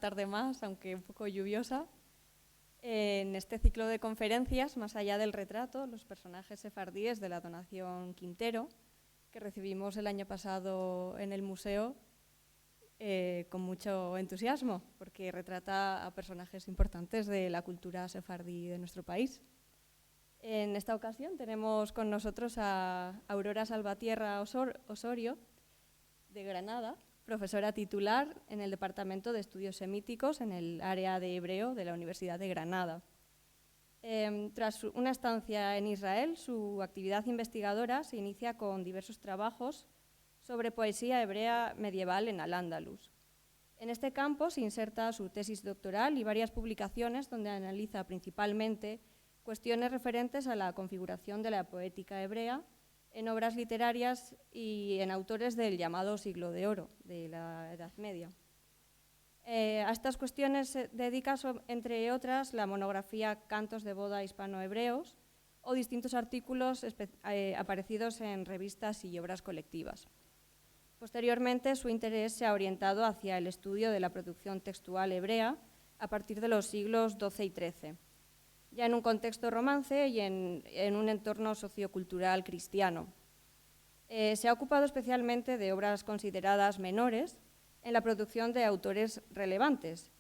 Tarde más, aunque un poco lluviosa. En este ciclo de conferencias, más allá del retrato, los personajes sefardíes de la donación Quintero, que recibimos el año pasado en el museo con mucho entusiasmo, porque retrata a personajes importantes de la cultura sefardí de nuestro país. En esta ocasión tenemos con nosotros a Aurora Salvatierra Osorio, de Granada, profesora titular en el Departamento de Estudios Semíticos en el área de hebreo de la Universidad de Granada. Tras una estancia en Israel, su actividad investigadora se inicia con diversos trabajos sobre poesía hebrea medieval en Al-Ándalus. En este campo se inserta su tesis doctoral y varias publicaciones donde analiza principalmente cuestiones referentes a la configuración de la poética hebrea en obras literarias y en autores del llamado siglo de oro, de la Edad Media. A estas cuestiones se dedica, entre otras, la monografía Cantos de boda hispano-hebreos o distintos artículos aparecidos en revistas y obras colectivas. Posteriormente, su interés se ha orientado hacia el estudio de la producción textual hebrea a partir de los siglos XII y XIII, ya en un contexto romance y en un entorno sociocultural cristiano. Se ha ocupado especialmente de obras consideradas menores en la producción de autores relevantes,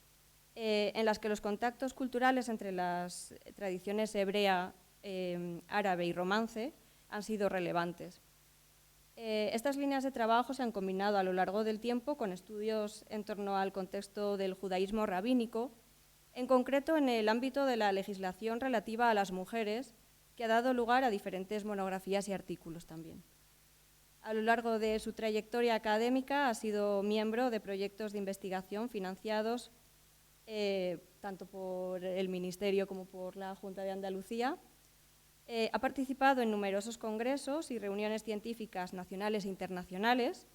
en las que los contactos culturales entre las tradiciones hebrea, árabe y romance han sido relevantes. Estas líneas de trabajo se han combinado a lo largo del tiempo con estudios en torno al contexto del judaísmo rabínico, en concreto en el ámbito de la legislación relativa a las mujeres, que ha dado lugar a diferentes monografías y artículos también. A lo largo de su trayectoria académica ha sido miembro de proyectos de investigación financiados tanto por el Ministerio como por la Junta de Andalucía. Ha participado en numerosos congresos y reuniones científicas nacionales e internacionales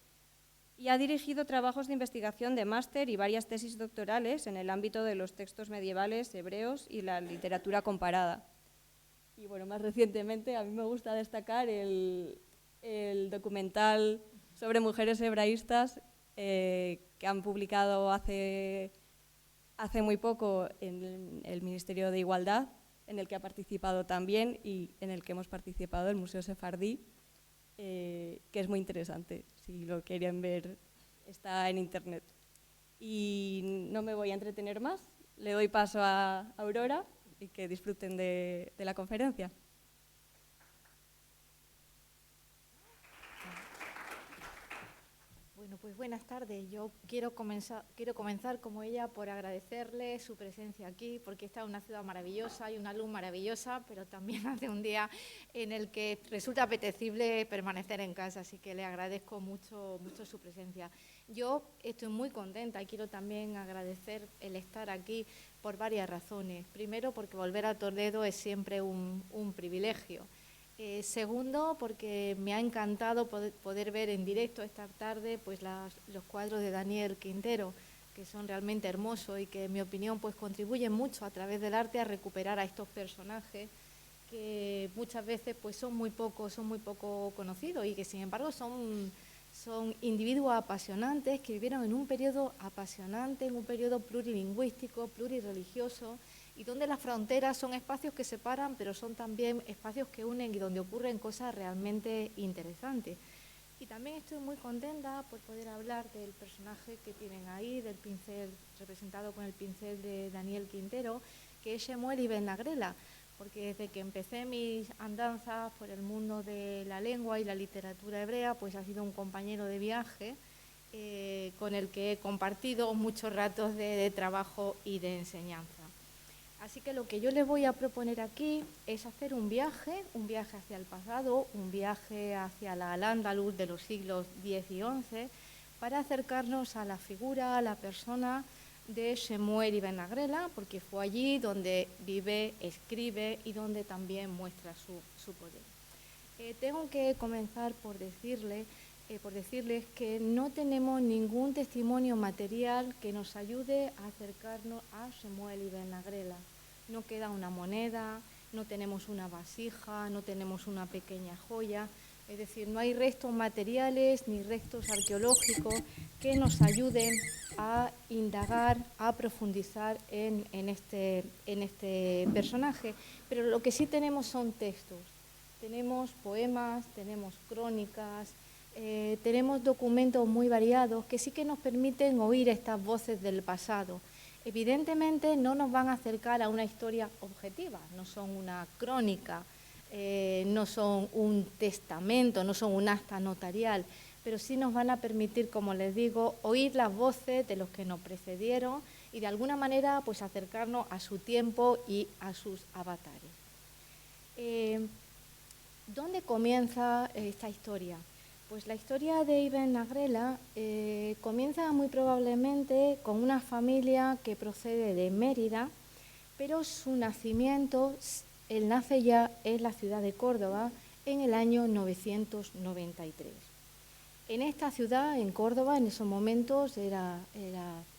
y ha dirigido trabajos de investigación de máster y varias tesis doctorales en el ámbito de los textos medievales hebreos y la literatura comparada. Y bueno, más recientemente a mí me gusta destacar el documental sobre mujeres hebraístas que han publicado hace muy poco en el Ministerio de Igualdad, en el que ha participado también y en el que hemos participado el Museo Sefardí, que es muy interesante. Si lo quieren ver, está en internet. Y no me voy a entretener más, le doy paso a Aurora y que disfruten de la conferencia. Bueno, pues buenas tardes. Yo quiero comenzar como ella por agradecerle su presencia aquí, porque esta es una ciudad maravillosa y una luz maravillosa, pero también hace un día en el que resulta apetecible permanecer en casa, así que le agradezco mucho su presencia. Yo estoy muy contenta y quiero también agradecer el estar aquí por varias razones. Primero, porque volver a Toledo es siempre un privilegio. Segundo, porque me ha encantado poder ver en directo esta tarde pues los cuadros de Daniel Quintero, que son realmente hermosos y que, en mi opinión, pues contribuyen mucho a través del arte a recuperar a estos personajes que muchas veces pues son muy poco conocidos y que, sin embargo, son individuos apasionantes que vivieron en un periodo apasionante, en un periodo plurilingüístico, plurirreligioso, y donde las fronteras son espacios que separan, pero son también espacios que unen y donde ocurren cosas realmente interesantes. Y también estoy muy contenta por poder hablar del personaje que tienen ahí, del pincel, representado con el pincel de Daniel Quintero, que es Shemuel Ibn Agrela, porque desde que empecé mis andanzas por el mundo de la lengua y la literatura hebrea, pues ha sido un compañero de viaje con el que he compartido muchos ratos de trabajo y de enseñanza. Así que lo que yo les voy a proponer aquí es hacer un viaje hacia el pasado, un viaje hacia la Al-Ándalus de los siglos X y XI, para acercarnos a la figura, a la persona de Shemuel Ibn Agrela, porque fue allí donde vive, escribe y donde también muestra su poder. Tengo que comenzar por decirles que no tenemos ningún testimonio material que nos ayude a acercarnos a Shemuel Ibn Agrela. No queda una moneda, no tenemos una vasija, no tenemos una pequeña joya, Es decir, no hay restos materiales ni restos arqueológicos que nos ayuden a indagar, a profundizar en este personaje. Pero lo que sí tenemos son textos. Tenemos poemas, tenemos crónicas, tenemos documentos muy variados que sí que nos permiten oír estas voces del pasado. Evidentemente no nos van a acercar a una historia objetiva, no son una crónica, no son un testamento, no son un acta notarial, pero sí nos van a permitir, como les digo, oír las voces de los que nos precedieron y de alguna manera pues acercarnos a su tiempo y a sus avatares. ¿Dónde comienza esta historia? Pues la historia de Ibn Agrela comienza muy probablemente con una familia que procede de Mérida, pero su nacimiento, él nace ya en la ciudad de Córdoba en el año 993. En esta ciudad, en Córdoba, en esos momentos era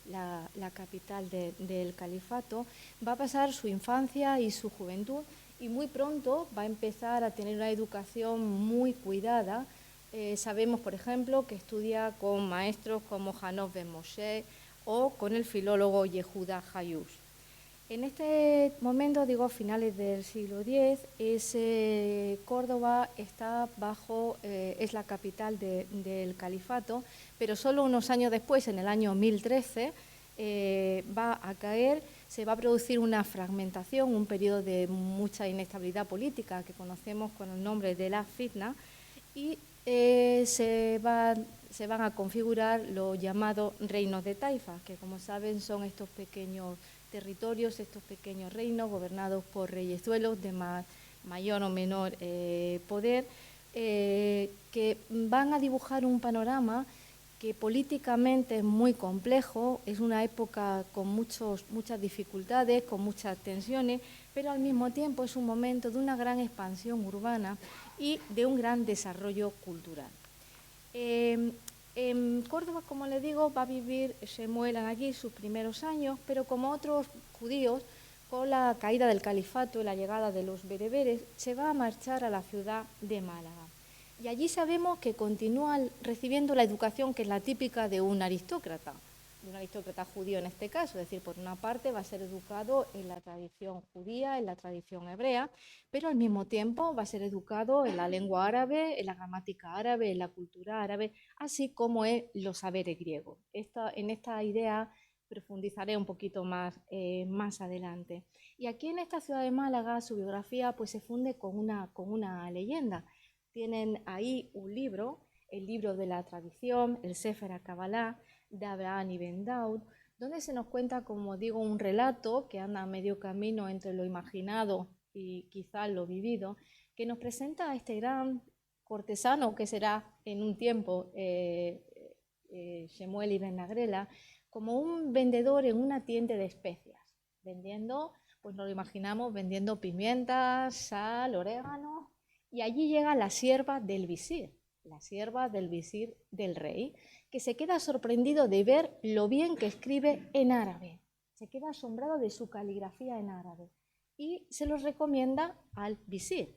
la capital del califato, va a pasar su infancia y su juventud y muy pronto va a empezar a tener una educación muy cuidada. Sabemos, por ejemplo, que estudia con maestros como Hanof ben Moshe o con el filólogo Yehuda Hayush. En este momento, digo, finales del siglo X, Córdoba está es la capital del califato, pero solo unos años después, en el año 1013, va a caer, se va a producir una fragmentación, un periodo de mucha inestabilidad política que conocemos con el nombre de la Fitna, y se van a configurar los llamados reinos de Taifa, que como saben son estos pequeños territorios, estos pequeños reinos gobernados por reyezuelos de mayor o menor poder, que van a dibujar un panorama que políticamente es muy complejo, es una época con muchas dificultades, con muchas tensiones, pero al mismo tiempo es un momento de una gran expansión urbana y de un gran desarrollo cultural. En Córdoba, como les digo, va a vivir Shemuel allí sus primeros años, pero como otros judíos, con la caída del califato y la llegada de los bereberes, se va a marchar a la ciudad de Málaga. Y allí sabemos que continúa recibiendo la educación que es la típica de un aristócrata judío en este caso, es decir, por una parte va a ser educado en la tradición judía, en la tradición hebrea, pero al mismo tiempo va a ser educado en la lengua árabe, en la gramática árabe, en la cultura árabe, así como en los saberes griegos. En esta idea profundizaré un poquito más adelante. Y aquí en esta ciudad de Málaga su biografía pues, se funde con una leyenda. Tienen ahí un libro, el libro de la tradición, el Sefer HaKabalah, de Abraham ibn Daud, donde se nos cuenta, como digo, un relato que anda a medio camino entre lo imaginado y quizá lo vivido, que nos presenta a este gran cortesano que será en un tiempo Shemuel ibn Agrela, como un vendedor en una tienda de especias, vendiendo, pues nos lo imaginamos, vendiendo pimientas, sal, orégano, y allí llega la sierva del visir del rey, que se queda sorprendido de ver lo bien que escribe en árabe. Se queda asombrado de su caligrafía en árabe y se los recomienda al visir,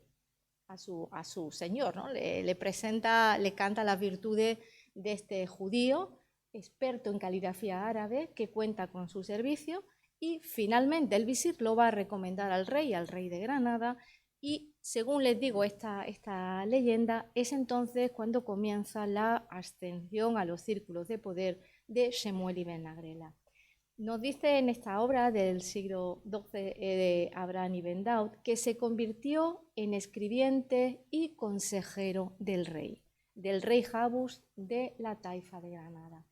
a su señor, ¿no? Le presenta, le canta las virtudes de este judío experto en caligrafía árabe que cuenta con su servicio y finalmente el visir lo va a recomendar al rey de Granada. Y según les digo esta leyenda, es entonces cuando comienza la ascensión a los círculos de poder de Shemuel ibn Agrela. Nos dice en esta obra del siglo XII de Abraham ibn Daud que se convirtió en escribiente y consejero del rey Jabus de la Taifa de Granada.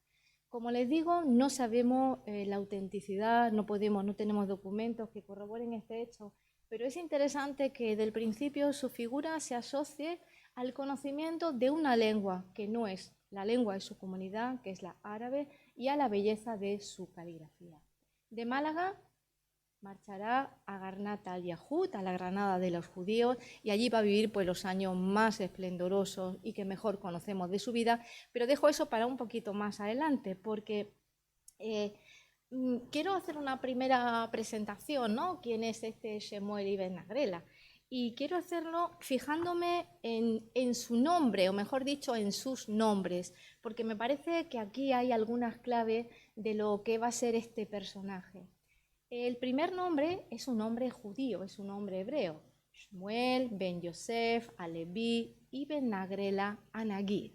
Como les digo, no sabemos la autenticidad, no tenemos documentos que corroboren este hecho, pero es interesante que del principio su figura se asocie al conocimiento de una lengua que no es la lengua de su comunidad, que es la árabe, y a la belleza de su caligrafía. De Málaga marchará a Garnat al-Yahud, a la Granada de los judíos, y allí va a vivir pues, los años más esplendorosos y que mejor conocemos de su vida, pero dejo eso para un poquito más adelante, porque quiero hacer una primera presentación, ¿no? ¿Quién es este Shemuel ibn Agrela? y quiero hacerlo fijándome en su nombre, o mejor dicho, en sus nombres, porque me parece que aquí hay algunas claves de lo que va a ser este personaje. El primer nombre es un nombre judío, es un nombre hebreo. Shmuel ben Yosef Alevi Ibn Nagrela Anagid.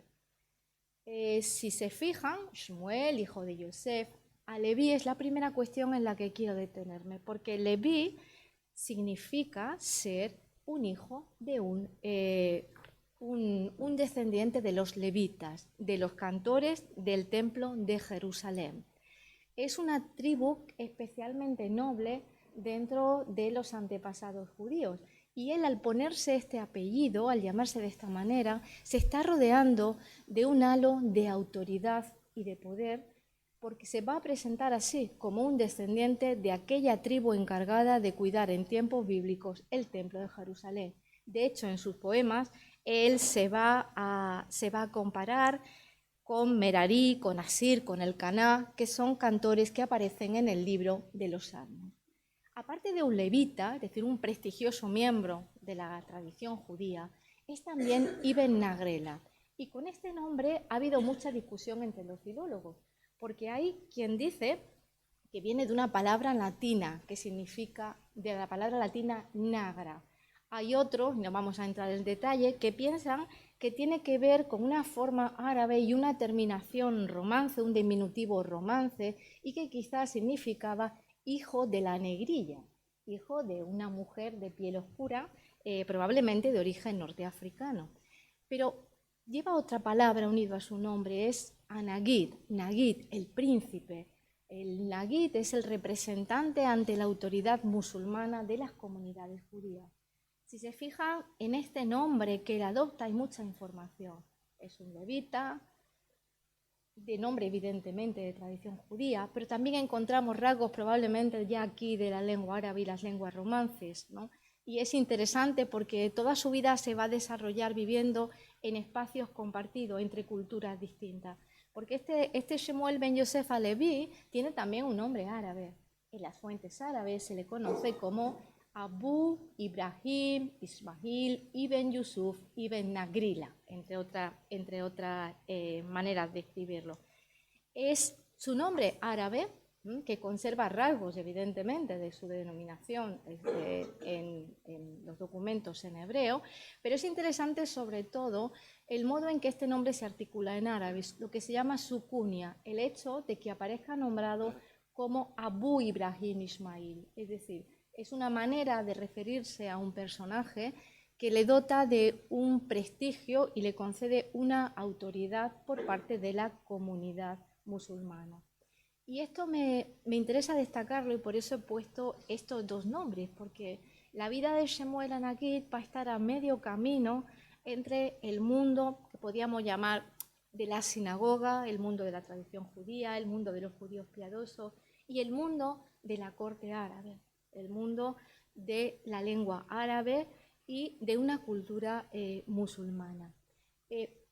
Si se fijan, Shmuel, hijo de Yosef, Alevi es la primera cuestión en la que quiero detenerme, porque Levi significa ser un hijo de un descendiente de los levitas, de los cantores del templo de Jerusalén. Es una tribu especialmente noble dentro de los antepasados judíos. Y él, al ponerse este apellido, al llamarse de esta manera, se está rodeando de un halo de autoridad y de poder, porque se va a presentar así, como un descendiente de aquella tribu encargada de cuidar en tiempos bíblicos el templo de Jerusalén. De hecho, en sus poemas, él se va a comparar con Merari, con Asir, con Elcaná, que son cantores que aparecen en el libro de los Salmos. Aparte de un levita, es decir, un prestigioso miembro de la tradición judía, es también Ibn Nagrela. Y con este nombre ha habido mucha discusión entre los filólogos, porque hay quien dice que viene de una palabra latina, que significa, de la palabra latina nagra. Hay otros, no vamos a entrar en detalle, que piensan que tiene que ver con una forma árabe y una terminación romance, un diminutivo romance, y que quizás significaba hijo de la negrilla, hijo de una mujer de piel oscura, probablemente de origen norteafricano. Pero lleva otra palabra unida a su nombre, es Anagid, Nagid, el príncipe. El Nagid es el representante ante la autoridad musulmana de las comunidades judías. Si se fijan en este nombre que él adopta, hay mucha información. Es un levita, de nombre evidentemente de tradición judía, pero también encontramos rasgos probablemente ya aquí de la lengua árabe y las lenguas romances, ¿no? Y es interesante porque toda su vida se va a desarrollar viviendo en espacios compartidos entre culturas distintas. Porque este Shemuel ben Yosef Alevi tiene también un nombre árabe. En las fuentes árabes se le conoce como Abu Ibrahim Ismail Ibn Yusuf Ibn Nagrila, entre otras maneras de escribirlo. Es su nombre árabe, que conserva rasgos, evidentemente, de su denominación en los documentos en hebreo, pero es interesante sobre todo el modo en que este nombre se articula en árabe, lo que se llama su cunia, el hecho de que aparezca nombrado como Abu Ibrahim Ismail, es decir, es una manera de referirse a un personaje que le dota de un prestigio y le concede una autoridad por parte de la comunidad musulmana. Y esto me interesa destacarlo y por eso he puesto estos dos nombres, porque la vida de Shemuel Anagid va a estar a medio camino entre el mundo que podríamos llamar de la sinagoga, el mundo de la tradición judía, el mundo de los judíos piadosos y el mundo de la corte árabe, el mundo de la lengua árabe y de una cultura musulmana.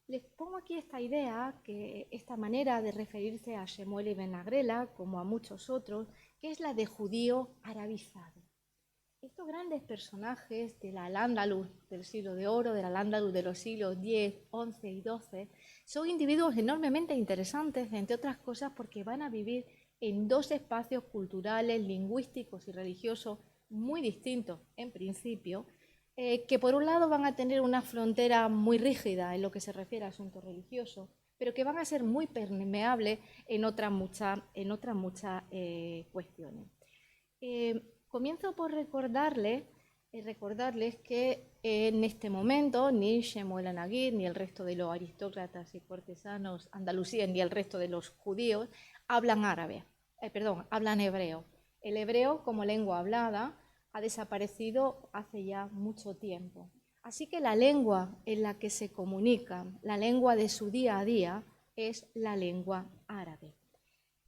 Les pongo aquí esta idea, esta manera de referirse a Shemuel ibn Nagrela, como a muchos otros, que es la de judío arabizado. Estos grandes personajes del Al-Ándalus del siglo de oro, del Al-Ándalus de los siglos X, XI y XII, son individuos enormemente interesantes, entre otras cosas porque van a vivir en dos espacios culturales, lingüísticos y religiosos muy distintos en principio, que por un lado van a tener una frontera muy rígida en lo que se refiere a asuntos religiosos, pero que van a ser muy permeables en otras muchas cuestiones. Comienzo por recordarles que en este momento ni Shemuel Anagid, ni el resto de los aristócratas y cortesanos andalusíes, ni el resto de los judíos hablan hablan hebreo. El hebreo como lengua hablada ha desaparecido hace ya mucho tiempo. Así que la lengua en la que se comunican, la lengua de su día a día, es la lengua árabe.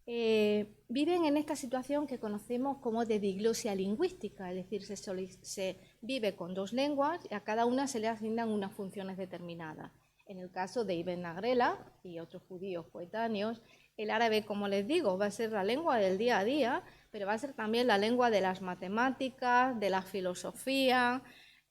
Viven en esta situación que conocemos como de diglosia lingüística, es decir, se vive con dos lenguas y a cada una se le asignan unas funciones determinadas. En el caso de Ibn Nagrela y otros judíos coetáneos, el árabe, como les digo, va a ser la lengua del día a día, pero va a ser también la lengua de las matemáticas, de la filosofía,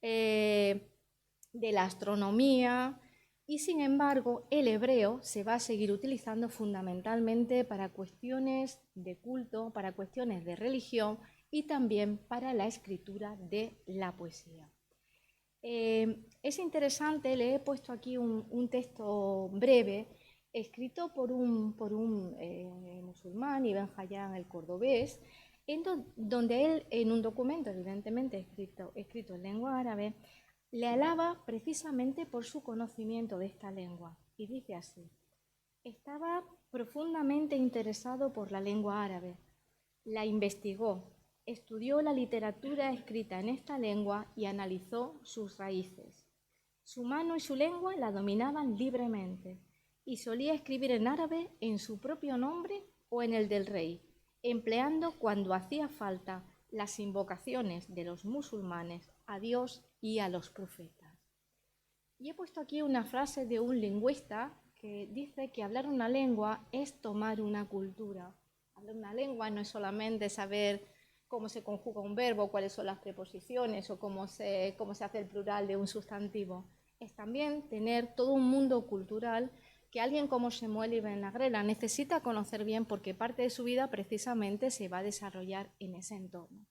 de la astronomía, y sin embargo el hebreo se va a seguir utilizando fundamentalmente para cuestiones de culto, para cuestiones de religión y también para la escritura de la poesía. Es interesante, le he puesto aquí un texto breve escrito por un musulmán, Ibn Hayyan el Cordobés, donde él, en un documento evidentemente escrito en lengua árabe, le alaba precisamente por su conocimiento de esta lengua. Y dice así: estaba profundamente interesado por la lengua árabe, la investigó, estudió la literatura escrita en esta lengua y analizó sus raíces. Su mano y su lengua la dominaban libremente y solía escribir en árabe en su propio nombre o en el del rey, empleando cuando hacía falta las invocaciones de los musulmanes a Dios y a los profetas. Y he puesto aquí una frase de un lingüista que dice que hablar una lengua es tomar una cultura. Hablar una lengua no es solamente saber cómo se conjuga un verbo, cuáles son las preposiciones o cómo se hace el plural de un sustantivo. Es también tener todo un mundo cultural que alguien como Shemuel Ibn Agrela necesita conocer bien, porque parte de su vida precisamente se va a desarrollar en ese entorno.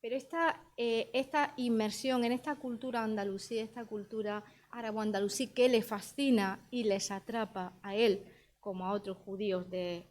Pero esta inmersión en esta cultura andalusí, esta cultura árabo-andalusí que le fascina y les atrapa a él como a otros judíos de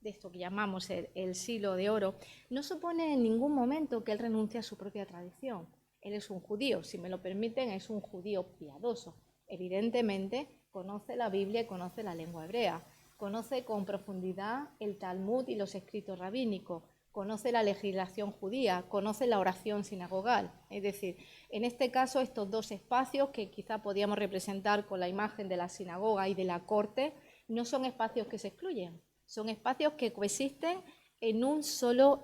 esto que llamamos el siglo de oro, no supone en ningún momento que él renuncie a su propia tradición. Él es un judío, si me lo permiten, es un judío piadoso. Evidentemente conoce la Biblia y conoce la lengua hebrea, conoce con profundidad el Talmud y los escritos rabínicos, conoce la legislación judía, conoce la oración sinagogal. Es decir, en este caso, estos dos espacios que quizá podíamos representar con la imagen de la sinagoga y de la corte, no son espacios que se excluyen, son espacios que coexisten en un solo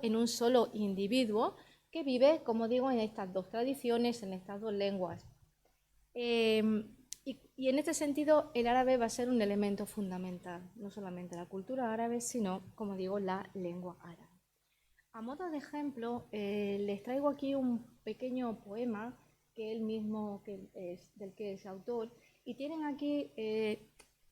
individuo que vive, como digo, en estas dos tradiciones, en estas dos lenguas. Y en este sentido, el árabe va a ser un elemento fundamental, no solamente la cultura árabe, sino, como digo, la lengua árabe. A modo de ejemplo, les traigo aquí un pequeño poema que él mismo, del que es autor, y tienen aquí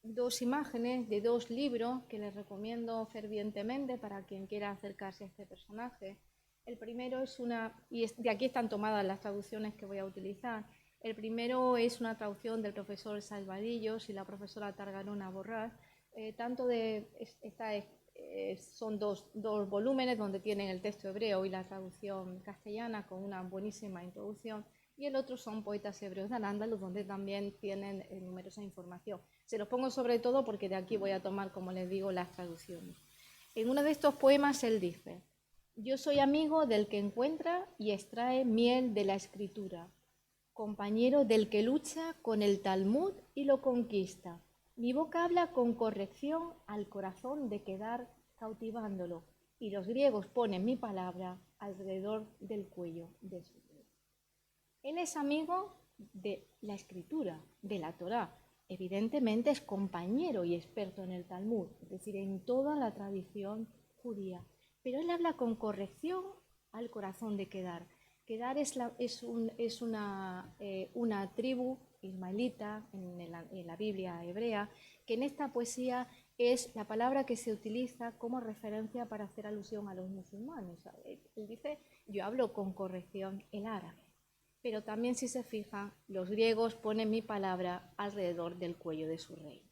dos imágenes de dos libros que les recomiendo fervientemente para quien quiera acercarse a este personaje. El primero es de aquí están tomadas las traducciones que voy a utilizar. El primero es una traducción del profesor Salvadillos y la profesora Targarona Borràs, son dos volúmenes donde tienen el texto hebreo y la traducción castellana con una buenísima introducción, y el otro son Poetas hebreos de Al-Ándalus, donde también tienen numerosa información. Se los pongo sobre todo porque de aquí voy a tomar, como les digo, las traducciones. En uno de estos poemas él dice: yo soy amigo del que encuentra y extrae miel de la escritura, compañero del que lucha con el Talmud y lo conquista. Mi boca habla con corrección al corazón de quedar cautivándolo, y los griegos ponen mi palabra alrededor del cuello de su rey. Él es amigo de la escritura, de la Torá. Evidentemente es compañero y experto en el Talmud, es decir, en toda la tradición judía. Pero él habla con corrección al corazón de Kedar. Kedar es una tribu ismaelita en la Biblia hebrea, que en esta poesía es la palabra que se utiliza como referencia para hacer alusión a los musulmanes. Él dice: yo hablo con corrección el árabe. Pero también, si se fijan, los griegos ponen mi palabra alrededor del cuello de su rey.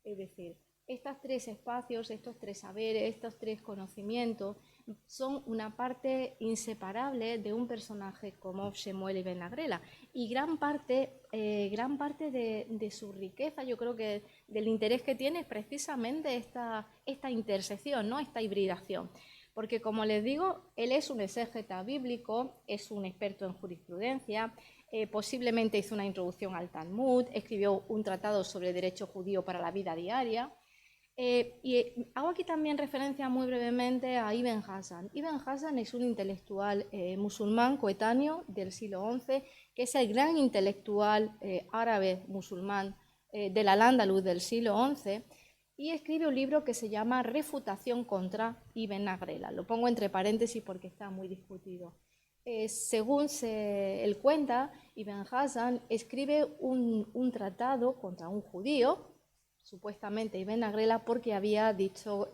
Es decir, estos tres espacios, estos tres saberes, estos tres conocimientos son una parte inseparable de un personaje como Shemuel Ibn Agrela, y gran parte de su riqueza, yo creo que del interés que tiene, es precisamente esta intersección, ¿no? Esta hibridación. Porque, como les digo, él es un exégeta bíblico, es un experto en jurisprudencia, posiblemente hizo una introducción al Talmud, escribió un tratado sobre derecho judío para la vida diaria. Y hago aquí también referencia muy brevemente a Ibn Hazan. Ibn Hazan es un intelectual musulmán coetáneo del siglo XI, que es el gran intelectual árabe musulmán del Al-Ándalus del siglo XI, y escribe un libro que se llama Refutación contra Ibn Agrela. Lo pongo entre paréntesis porque está muy discutido. según él cuenta, Ibn Hazm escribe un tratado contra un judío, supuestamente Ibn Agrela, porque había dicho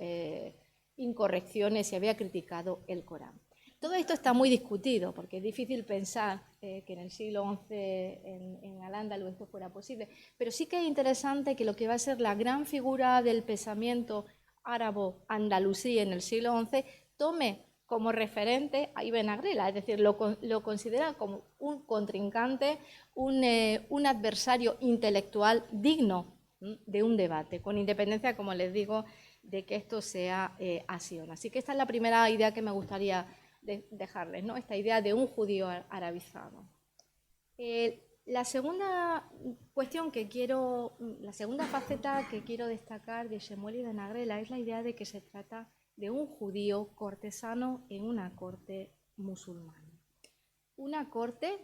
incorrecciones y había criticado el Corán. Todo esto está muy discutido, porque es difícil pensar que en el siglo XI en Al-Ándalus esto fuera posible, pero sí que es interesante que lo que va a ser la gran figura del pensamiento árabo-andalusí en el siglo XI tome como referente a Ibn Agrela, es decir, lo considera como un contrincante, un adversario intelectual digno de un debate, con independencia, como les digo, de que esto sea así o no. Así que esta es la primera idea que me gustaría dejarles, ¿no? Esta idea de un judío arabizado. La segunda cuestión la segunda faceta que quiero destacar de Shemuel Ibn Agrela es la idea de que se trata de un judío cortesano en una corte musulmana. Una corte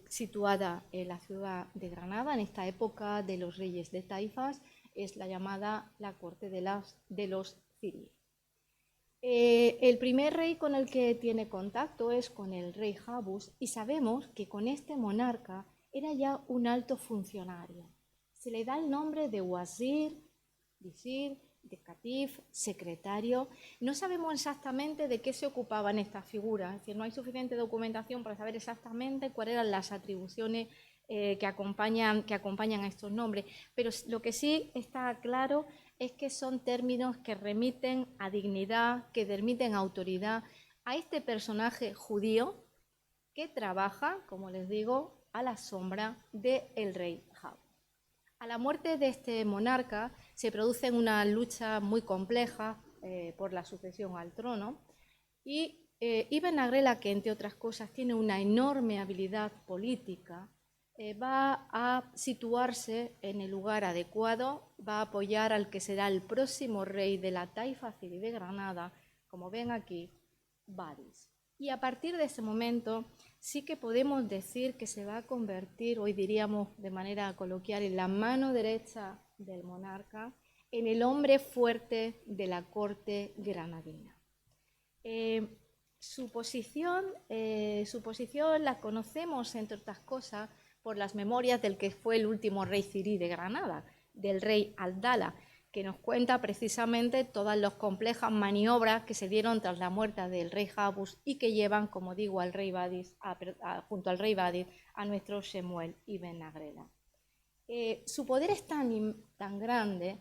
situada en la ciudad de Granada, en esta época de los reyes de Taifas, es la llamada la corte de los ziríes. El primer rey con el que tiene contacto es con el rey Jabus y sabemos que con este monarca era ya un alto funcionario. Se le da el nombre de wazir, visir, de catif, secretario. No sabemos exactamente de qué se ocupaban estas figuras, es decir, no hay suficiente documentación para saber exactamente cuáles eran las atribuciones que acompañan a estos nombres, pero lo que sí está claro es que son términos que remiten a dignidad, que remiten a autoridad a este personaje judío que trabaja, como les digo, a la sombra del rey Jabus. A la muerte de este monarca se produce una lucha muy compleja por la sucesión al trono y Ibn Agrela, que entre otras cosas tiene una enorme habilidad política, va a situarse en el lugar adecuado, va a apoyar al que será el próximo rey de la Taifa Zirí de Granada, como ven aquí, Badis. Y a partir de ese momento sí que podemos decir que se va a convertir, hoy diríamos de manera coloquial, en la mano derecha del monarca, en el hombre fuerte de la corte granadina. Su posición la conocemos, entre otras cosas, por las memorias del que fue el último rey zirí de Granada, del rey Abdala, que nos cuenta precisamente todas las complejas maniobras que se dieron tras la muerte del rey Jabus y que llevan, como digo, al rey Badis, junto al rey Badis, a nuestro Shemuel Ibn Agrela. Su poder es tan grande,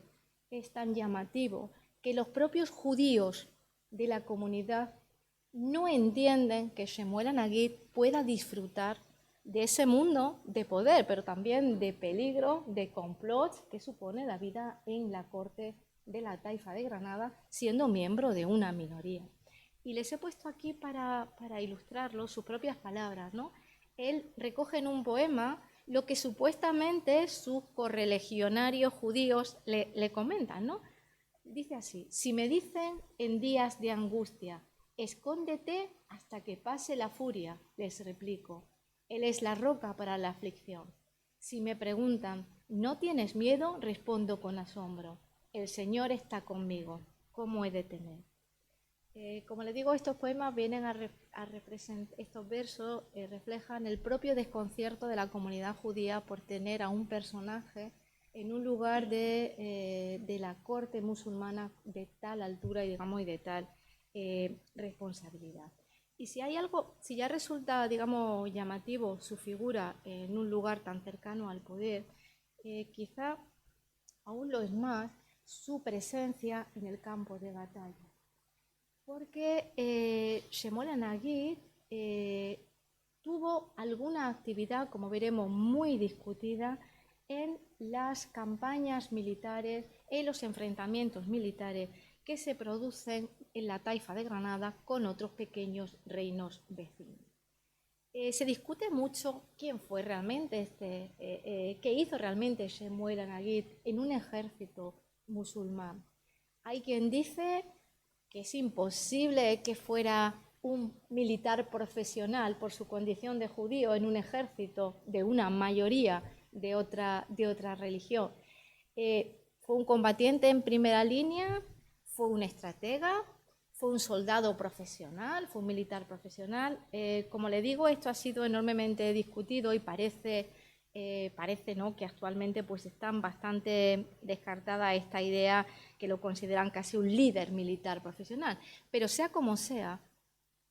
es tan llamativo, que los propios judíos de la comunidad no entienden que Shemuel Anagid pueda disfrutar de ese mundo de poder, pero también de peligro, de complot que supone la vida en la corte de la Taifa de Granada, siendo miembro de una minoría. Y les he puesto aquí para ilustrarlo sus propias palabras, ¿no? Él recoge en un poema lo que supuestamente sus correligionarios judíos le comentan, ¿no? Dice así: si me dicen en días de angustia, escóndete hasta que pase la furia, les replico, Él es la roca para la aflicción. Si me preguntan, ¿no tienes miedo?, respondo con asombro, el Señor está conmigo, ¿cómo he de temer? Como les digo, estos poemas vienen a representar, estos versos reflejan el propio desconcierto de la comunidad judía por tener a un personaje en un lugar de la corte musulmana de tal altura y, digamos, y de tal responsabilidad. Y si hay algo, si ya resulta, digamos, llamativo su figura en un lugar tan cercano al poder, quizá aún lo es más su presencia en el campo de batalla. Porque Shemuel Anagid tuvo alguna actividad, como veremos, muy discutida en las campañas militares, en los enfrentamientos militares que se producen en la Taifa de Granada con otros pequeños reinos vecinos. Se discute mucho quién fue realmente qué hizo realmente Shemuel Anagid en un ejército musulmán. Hay quien dice que es imposible que fuera un militar profesional por su condición de judío en un ejército de una mayoría de otra religión. Fue un combatiente en primera línea, fue un estratega, fue un soldado profesional, fue un militar profesional. Como le digo, esto ha sido enormemente discutido y parece ¿no?, que actualmente pues, están bastante descartada esta idea que lo consideran casi un líder militar profesional. Pero sea como sea,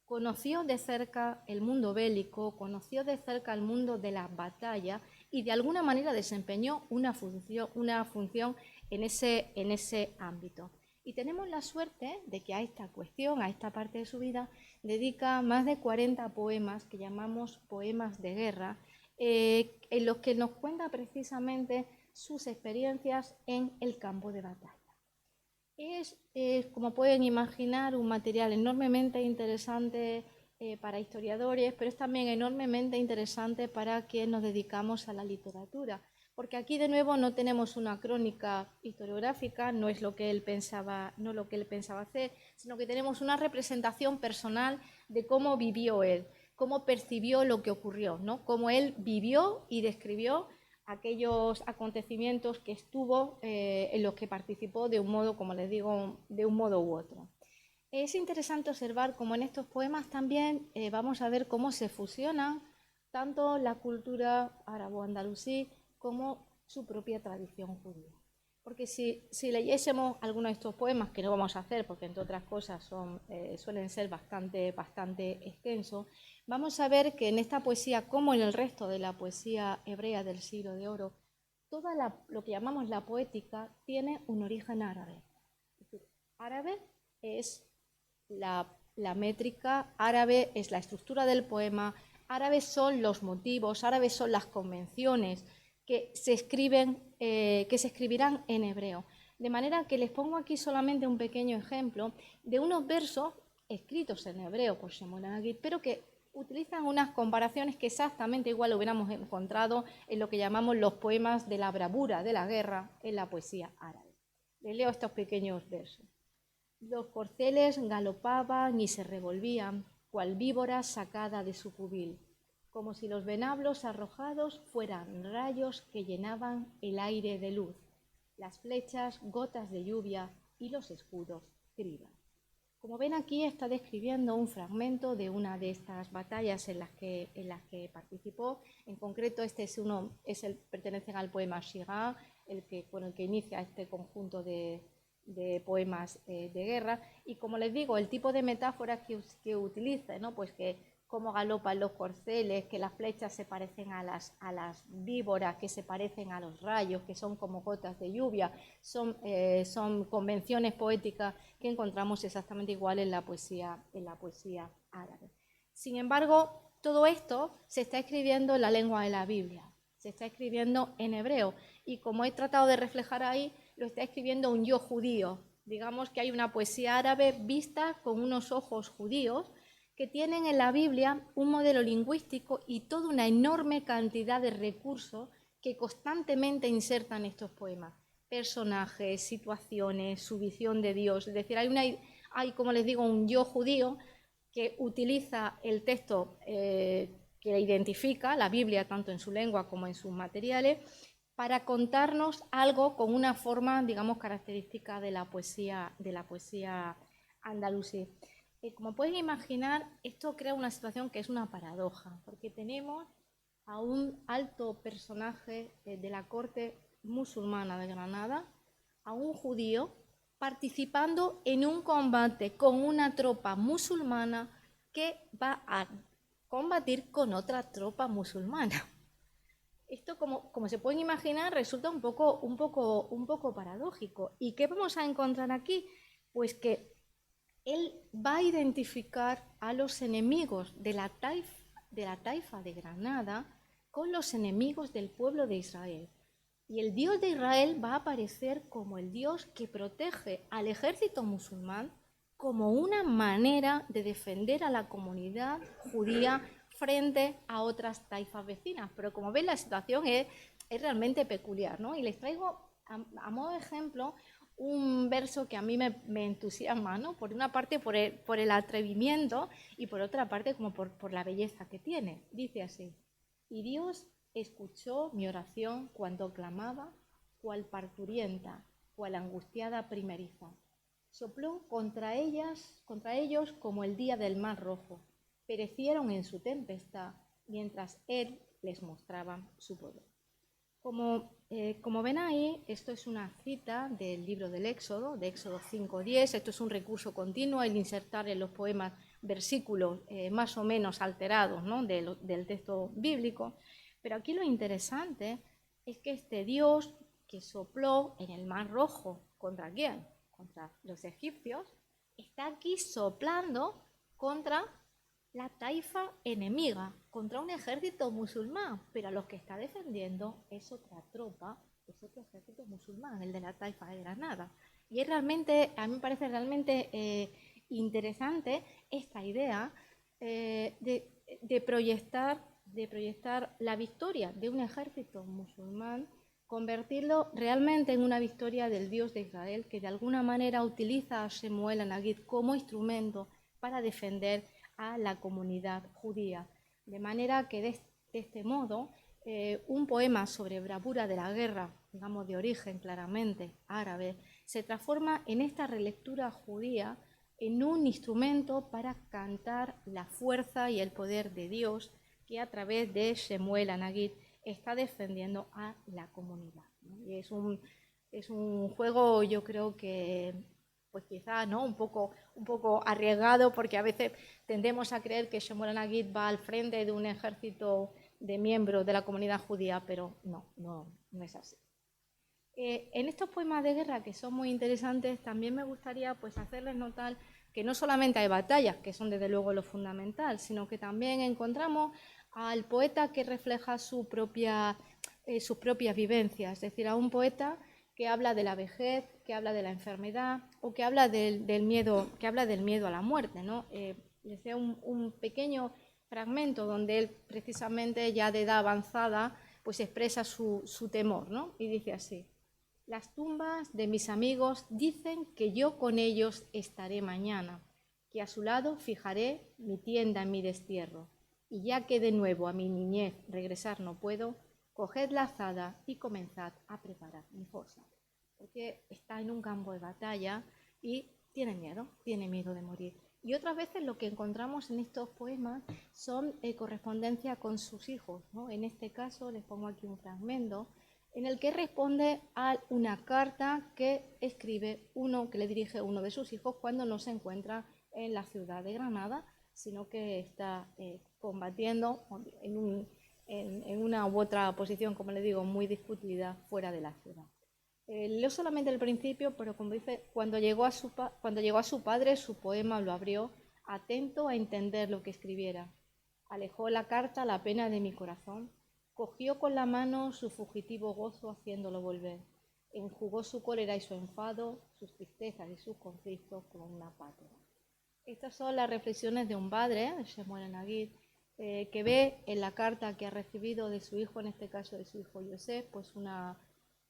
conoció de cerca el mundo bélico, conoció de cerca el mundo de la batalla y de alguna manera desempeñó una función en ese ámbito. Y tenemos la suerte de que a esta cuestión, a esta parte de su vida, dedica más de 40 poemas que llamamos poemas de guerra, en los que nos cuenta precisamente sus experiencias en el campo de batalla. Es, como pueden imaginar, un material enormemente interesante para historiadores, pero es también enormemente interesante para quienes nos dedicamos a la literatura, porque aquí de nuevo no tenemos una crónica historiográfica, no es lo que él pensaba, no lo que él pensaba hacer, sino que tenemos una representación personal de cómo vivió él, cómo percibió lo que ocurrió, ¿no? Cómo él vivió y describió aquellos acontecimientos que estuvo, en los que participó de un modo, como les digo, de un modo u otro. Es interesante observar cómo en estos poemas también vamos a ver cómo se fusionan tanto la cultura árabo-andalusí como su propia tradición judía. Porque si leyésemos algunos de estos poemas, que no vamos a hacer porque entre otras cosas suelen ser bastante extensos, vamos a ver que en esta poesía, como en el resto de la poesía hebrea del siglo de oro, toda lo que llamamos la poética tiene un origen árabe. Es decir, árabe es la métrica, árabe es la estructura del poema, árabes son los motivos, árabes son las convenciones que se escribirán en hebreo. De manera que les pongo aquí solamente un pequeño ejemplo de unos versos escritos en hebreo por Shimon Agid, pero que utilizan unas comparaciones que exactamente igual hubiéramos encontrado en lo que llamamos los poemas de la bravura de la guerra en la poesía árabe. Les leo estos pequeños versos. Los corceles galopaban y se revolvían, cual víbora sacada de su cubil, como si los venablos arrojados fueran rayos que llenaban el aire de luz, las flechas gotas de lluvia y los escudos criba. Como ven aquí está describiendo un fragmento de una de estas batallas en las que participó. En concreto pertenecen al poema Shira, con el que inicia este conjunto de poemas de guerra. Y como les digo, el tipo de metáfora que utiliza, ¿no? Pues que cómo galopan los corceles, que las flechas se parecen a las víboras, que se parecen a los rayos, que son como gotas de lluvia, son convenciones poéticas que encontramos exactamente igual en la poesía árabe. Sin embargo, todo esto se está escribiendo en la lengua de la Biblia, se está escribiendo en hebreo, y como he tratado de reflejar ahí, lo está escribiendo un yo judío. Digamos que hay una poesía árabe vista con unos ojos judíos, que tienen en la Biblia un modelo lingüístico y toda una enorme cantidad de recursos que constantemente insertan estos poemas. Personajes, situaciones, su visión de Dios. Es decir, hay como les digo, un yo judío que utiliza el texto que identifica, la Biblia, tanto en su lengua como en sus materiales, para contarnos algo con una forma, digamos, característica de la poesía andalusí. Como pueden imaginar, esto crea una situación que es una paradoja, porque tenemos a un alto personaje de la corte musulmana de Granada, a un judío, participando en un combate con una tropa musulmana que va a combatir con otra tropa musulmana. Esto, como se pueden imaginar, resulta un poco paradójico. ¿Y qué vamos a encontrar aquí? Pues que él va a identificar a los enemigos de la taifa de Granada con los enemigos del pueblo de Israel. Y el Dios de Israel va a aparecer como el Dios que protege al ejército musulmán como una manera de defender a la comunidad judía frente a otras taifas vecinas. Pero como ven, la situación es realmente peculiar, ¿no? Y les traigo a modo de ejemplo un verso que a mí me entusiasma, ¿no? Por una parte por el atrevimiento y por otra parte como por la belleza que tiene. Dice así: y Dios escuchó mi oración cuando clamaba, cual parturienta, cual angustiada primeriza. sopló contra ellos como el día del Mar Rojo. Perecieron en su tempestad, mientras él les mostraba su poder. Como ven ahí, esto es una cita del libro del Éxodo, de Éxodo 5:10. Esto es un recurso continuo, el insertar en los poemas versículos más o menos alterados, ¿no?, del texto bíblico. Pero aquí lo interesante es que este Dios que sopló en el Mar Rojo, ¿contra quién? Contra los egipcios, está aquí soplando contra la taifa enemiga, contra un ejército musulmán, pero a los que está defendiendo es otra tropa, es otro ejército musulmán, el de la taifa de Granada. Y es realmente, a mí me parece realmente interesante esta idea de proyectar la victoria de un ejército musulmán, convertirlo realmente en una victoria del Dios de Israel, que de alguna manera utiliza a Shemuel Anagid como instrumento para defender a la comunidad judía. De manera que de este modo, un poema sobre bravura de la guerra, digamos de origen claramente árabe, se transforma en esta relectura judía en un instrumento para cantar la fuerza y el poder de Dios que a través de Shemuel Anagid está defendiendo a la comunidad, ¿no? Y es un juego, yo creo que pues quizá, ¿no?, un poco arriesgado, porque a veces tendemos a creer que Shemuel Anagid va al frente de un ejército de miembros de la comunidad judía, pero no es así. En estos poemas de guerra, que son muy interesantes, también me gustaría pues hacerles notar que no solamente hay batallas, que son desde luego lo fundamental, sino que también encontramos al poeta que refleja sus propias vivencias, es decir, a un poeta que habla de la vejez, que habla de la enfermedad o que habla del miedo a la muerte, ¿no? Les doy un pequeño fragmento donde él, precisamente ya de edad avanzada, pues expresa su temor, ¿no? Y dice así: las tumbas de mis amigos dicen que yo con ellos estaré mañana, que a su lado fijaré mi tienda en mi destierro, y ya que de nuevo a mi niñez regresar no puedo, coged la azada y comenzad a preparar mi fosa. Porque está en un campo de batalla y tiene miedo de morir. Y otras veces lo que encontramos en estos poemas son correspondencia con sus hijos, ¿no? En este caso les pongo aquí un fragmento en el que responde a una carta que le dirige uno de sus hijos cuando no se encuentra en la ciudad de Granada, sino que está combatiendo en una u otra posición, como le digo, muy discutida fuera de la ciudad. Leo solamente el principio, pero como dice, cuando llegó a su padre, su poema lo abrió, atento a entender lo que escribiera. Alejó la carta la pena de mi corazón, cogió con la mano su fugitivo gozo haciéndolo volver, enjugó su cólera y su enfado, sus tristezas y sus conflictos con una pátula. Estas son las reflexiones de un padre, Shemuel Anagid, que ve en la carta que ha recibido de su hijo, en este caso de su hijo Yosef, pues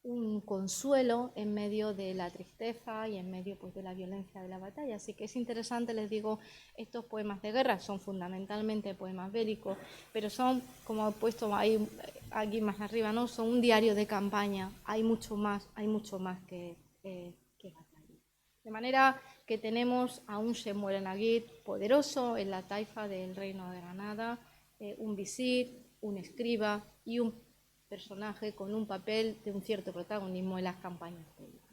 un consuelo en medio de la tristeza y en medio pues de la violencia de la batalla. Así que es interesante, les digo, estos poemas de guerra son fundamentalmente poemas bélicos, pero son, como he puesto ahí, aquí más arriba, ¿no?, son un diario de campaña. Hay mucho más que batalla. De manera que tenemos a un Shemuel Anagid poderoso en la taifa del reino de Granada, un visir, un escriba y un personaje con un papel de un cierto protagonismo en las campañas bélicas.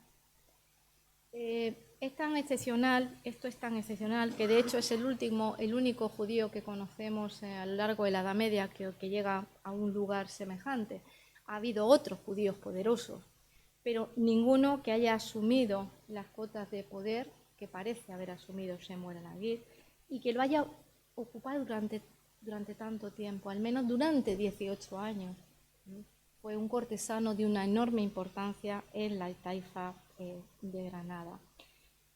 Esto es tan excepcional que de hecho es el único judío que conocemos a lo largo de la Edad Media que llega a un lugar semejante. Ha habido otros judíos poderosos, pero ninguno que haya asumido las cotas de poder que parece haber asumido Shemuel Anagid y que lo haya ocupado durante tanto tiempo, al menos durante 18 años. Fue un cortesano de una enorme importancia en la taifa de Granada.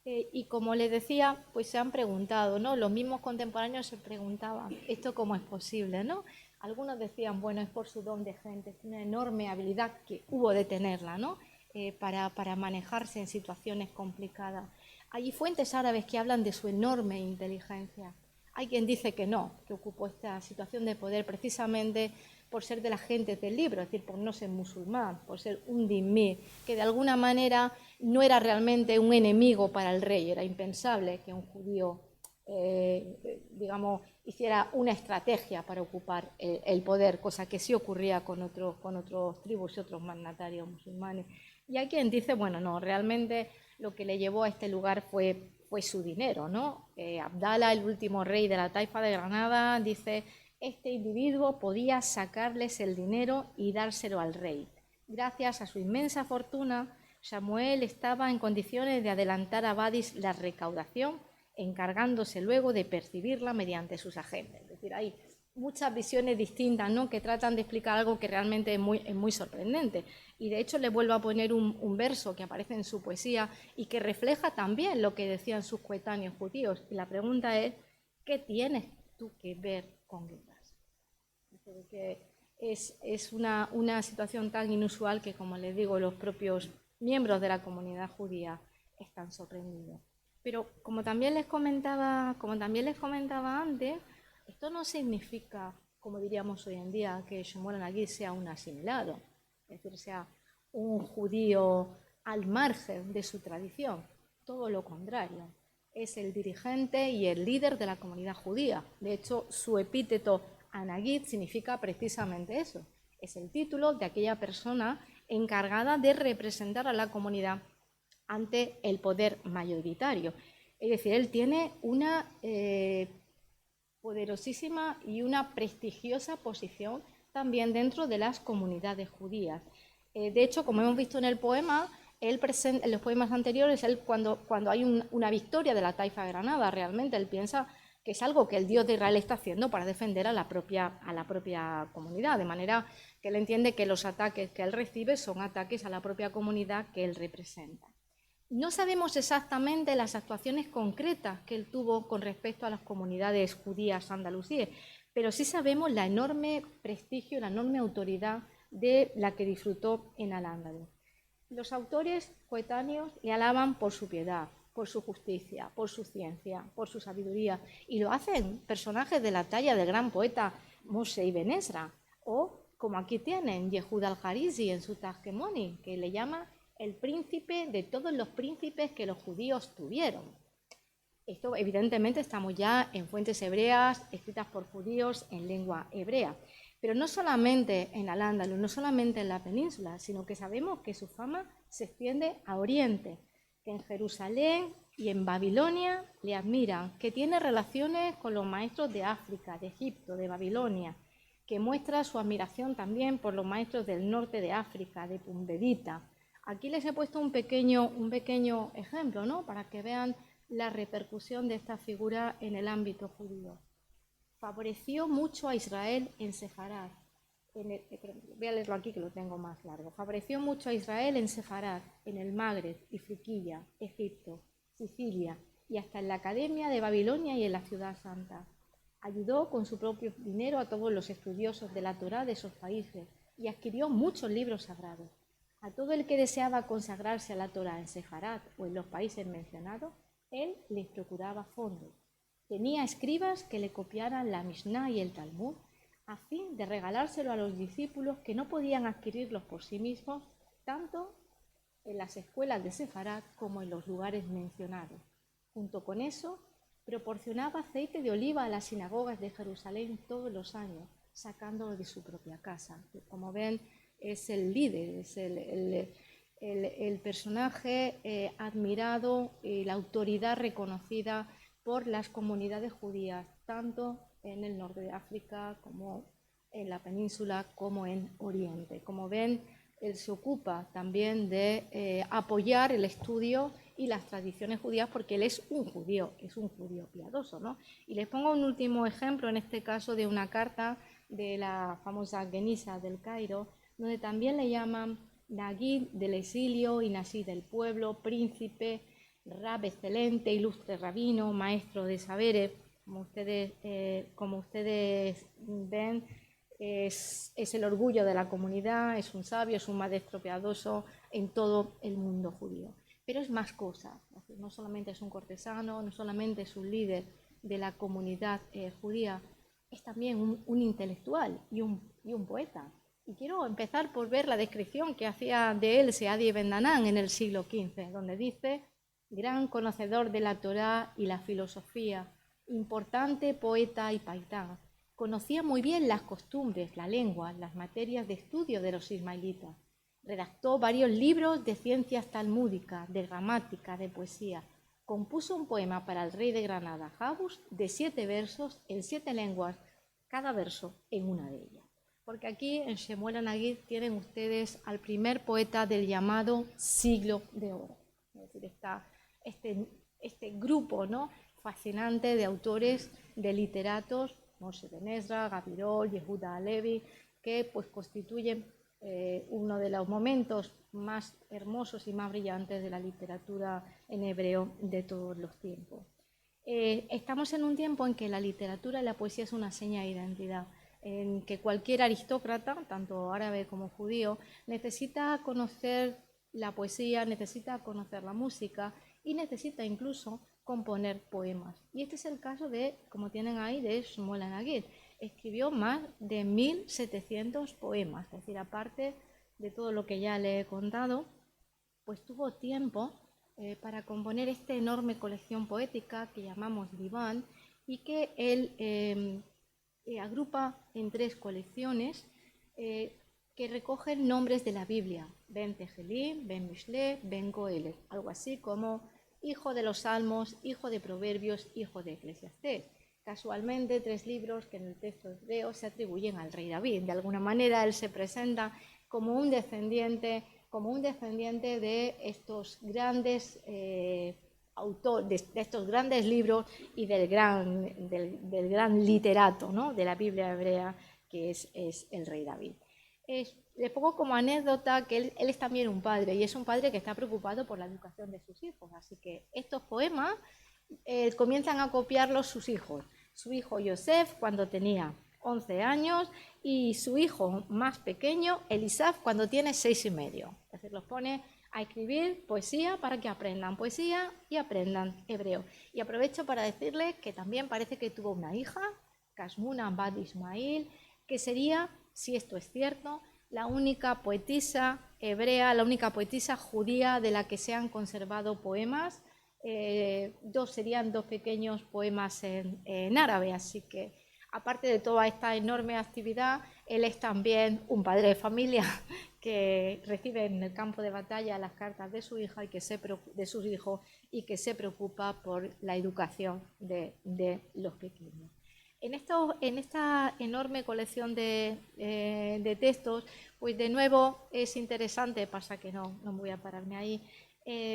Y como les decía, pues se han preguntado, ¿no? Los mismos contemporáneos se preguntaban, ¿esto cómo es posible, no? Algunos decían, bueno, es por su don de gente, es una enorme habilidad que hubo de tenerla, ¿no? Para manejarse en situaciones complicadas. Hay fuentes árabes que hablan de su enorme inteligencia. Hay quien dice que no, que ocupó esta situación de poder precisamente por ser de la gente del libro, es decir, por no ser musulmán, por ser un dhimmi, que de alguna manera no era realmente un enemigo para el rey. Era impensable que un judío, digamos, hiciera una estrategia para ocupar el poder, cosa que sí ocurría con otros tribus y otros mandatarios musulmanes. Y hay quien dice, bueno, no, realmente lo que le llevó a este lugar fue su dinero, ¿no? Abdala, el último rey de la taifa de Granada, dice: este individuo podía sacarles el dinero y dárselo al rey. Gracias a su inmensa fortuna, Samuel estaba en condiciones de adelantar a Badis la recaudación, encargándose luego de percibirla mediante sus agentes. Es decir, hay muchas visiones distintas, ¿no?, que tratan de explicar algo que realmente es muy sorprendente. Y de hecho le vuelvo a poner un verso que aparece en su poesía y que refleja también lo que decían sus coetáneos judíos. Y la pregunta es: ¿qué tienes tú que ver con guerras? Que es una situación tan inusual que, como les digo, los propios miembros de la comunidad judía están sorprendidos. Pero como también les comentaba antes, esto no significa, como diríamos hoy en día, que Shmuel Naguid sea un asimilado, es decir, sea un judío al margen de su tradición. Todo lo contrario, es el dirigente y el líder de la comunidad judía. De hecho, su epíteto Anagid significa precisamente eso. Es el título de aquella persona encargada de representar a la comunidad ante el poder mayoritario. Es decir, él tiene una poderosísima y una prestigiosa posición también dentro de las comunidades judías. De hecho, como hemos visto en el poema, en los poemas anteriores, cuando hay una victoria de la taifa de Granada, realmente él piensa que es algo que el Dios de Israel está haciendo para defender a la propia comunidad, de manera que él entiende que los ataques que él recibe son ataques a la propia comunidad que él representa. No sabemos exactamente las actuaciones concretas que él tuvo con respecto a las comunidades judías andalusíes, pero sí sabemos la enorme prestigio, la enorme autoridad de la que disfrutó en Al-Ándalus. Los autores coetáneos le alaban por su piedad, por su justicia, por su ciencia, por su sabiduría, y lo hacen personajes de la talla del gran poeta Moshe Ibn Ezra, o como aquí tienen Yehud al-Harizi en su Tajemoni, que le llama el príncipe de todos los príncipes que los judíos tuvieron. Esto, evidentemente, estamos ya en fuentes hebreas, escritas por judíos en lengua hebrea. Pero no solamente en Al-Ándalus, no solamente en la península, sino que sabemos que su fama se extiende a Oriente, que en Jerusalén y en Babilonia le admiran, que tiene relaciones con los maestros de África, de Egipto, de Babilonia, que muestra su admiración también por los maestros del norte de África, de Pumbedita. Aquí les he puesto un pequeño ejemplo, ¿no?, para que vean la repercusión de esta figura en el ámbito judío. Favoreció mucho a Israel en Sefarad. Voy a leerlo aquí que lo tengo más largo. Favoreció mucho a Israel en Sefarad, en el Magreb, Ifriquilla, Egipto, Sicilia y hasta en la Academia de Babilonia y en la Ciudad Santa. Ayudó con su propio dinero a todos los estudiosos de la Torá de esos países y adquirió muchos libros sagrados. A todo el que deseaba consagrarse a la Torá en Sefarad o en los países mencionados, él les procuraba fondos. Tenía escribas que le copiaran la Mishnah y el Talmud a fin de regalárselo a los discípulos que no podían adquirirlos por sí mismos, tanto en las escuelas de Sefarad como en los lugares mencionados. Junto con eso, proporcionaba aceite de oliva a las sinagogas de Jerusalén todos los años, sacándolo de su propia casa. Como ven, es el líder, es el personaje admirado, la autoridad reconocida por las comunidades judías, tanto en el norte de África como en la península, como en Oriente. Como ven, él se ocupa también de apoyar el estudio y las tradiciones judías, porque él es un judío piadoso, ¿no? Y les pongo un último ejemplo, en este caso de una carta de la famosa Genisa del Cairo, donde también le llaman Naguid del exilio y Nasí del pueblo, príncipe, rab excelente, ilustre rabino, maestro de saberes. Como ustedes ven, es el orgullo de la comunidad, es un sabio, es un maestro piadoso en todo el mundo judío. Pero es más cosas, no solamente es un cortesano, no solamente es un líder, de la comunidad judía, es también un intelectual y un poeta. Y quiero empezar por ver la descripción que hacía de él Seadi Ben Danán en el siglo XV, donde dice: gran conocedor de la Torá y la filosofía, importante poeta y paitán. Conocía muy bien las costumbres, la lengua, las materias de estudio de los ismaelitas. Redactó varios libros de ciencias talmúdicas, de gramática, de poesía. Compuso un poema para el rey de Granada, Jabus, de 7 versos en 7 lenguas, cada verso en una de ellas. Porque aquí en Shemuel Anagid tienen ustedes al primer poeta del llamado siglo de oro. Es decir, está este grupo, ¿no?, fascinante de autores, de literatos, Moshe Ben Ezra, Gabirol, Yehuda Halevi, que pues constituyen uno de los momentos más hermosos y más brillantes de la literatura en hebreo de todos los tiempos. Estamos en un tiempo en que la literatura y la poesía es una seña de identidad, en que cualquier aristócrata, tanto árabe como judío, necesita conocer la poesía, necesita conocer la música y necesita incluso componer poemas. Y este es el caso de, como tienen ahí, de Shemuel Anagid. Escribió más de 1700 poemas, es decir, aparte de todo lo que ya le he contado, pues tuvo tiempo para componer esta enorme colección poética que llamamos Diván y que él agrupa en 3 colecciones que recogen nombres de la Biblia: Ben Tejelim, Ben Mishle, Ben Goelet, algo así como hijo de los Salmos, hijo de Proverbios, hijo de Eclesiastés. Casualmente 3 libros que en el texto hebreo se atribuyen al rey David. De alguna manera él se presenta como un descendiente de estos grandes autores, de estos grandes libros y del gran literato, ¿no?, de la Biblia hebrea, que es el rey David. Les pongo como anécdota que él es también un padre, y es un padre que está preocupado por la educación de sus hijos. Así que estos poemas comienzan a copiarlos sus hijos. Su hijo Yosef cuando tenía 11 años y su hijo más pequeño, Elisaf, cuando tiene 6 y medio. Es decir, los pone a escribir poesía para que aprendan poesía y aprendan hebreo. Y aprovecho para decirles que también parece que tuvo una hija, Kasmuna Bat Ismail, que sería, si esto es cierto, la única poetisa hebrea, la única poetisa judía de la que se han conservado poemas. Serían 2 pequeños poemas en árabe, así que aparte de toda esta enorme actividad, él es también un padre de familia que recibe en el campo de batalla las cartas de su hija y de sus hijos, y que se preocupa por la educación de los pequeños. En esta enorme colección de textos, pues de nuevo es interesante, pasa que no voy a pararme ahí,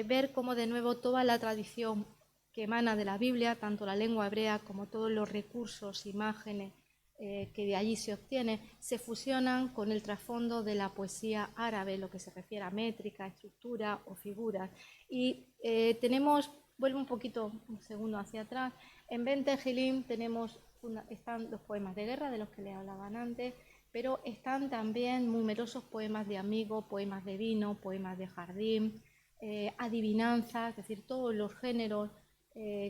ver cómo de nuevo toda la tradición que emana de la Biblia, tanto la lengua hebrea como todos los recursos, imágenes que de allí se obtienen, se fusionan con el trasfondo de la poesía árabe, lo que se refiere a métrica, estructura o figuras. Y vuelvo un segundo hacia atrás, en Ben Tejilim están los poemas de guerra de los que le hablaban antes, pero están también numerosos poemas de amigo, poemas de vino, poemas de jardín, adivinanzas, es decir, todos los géneros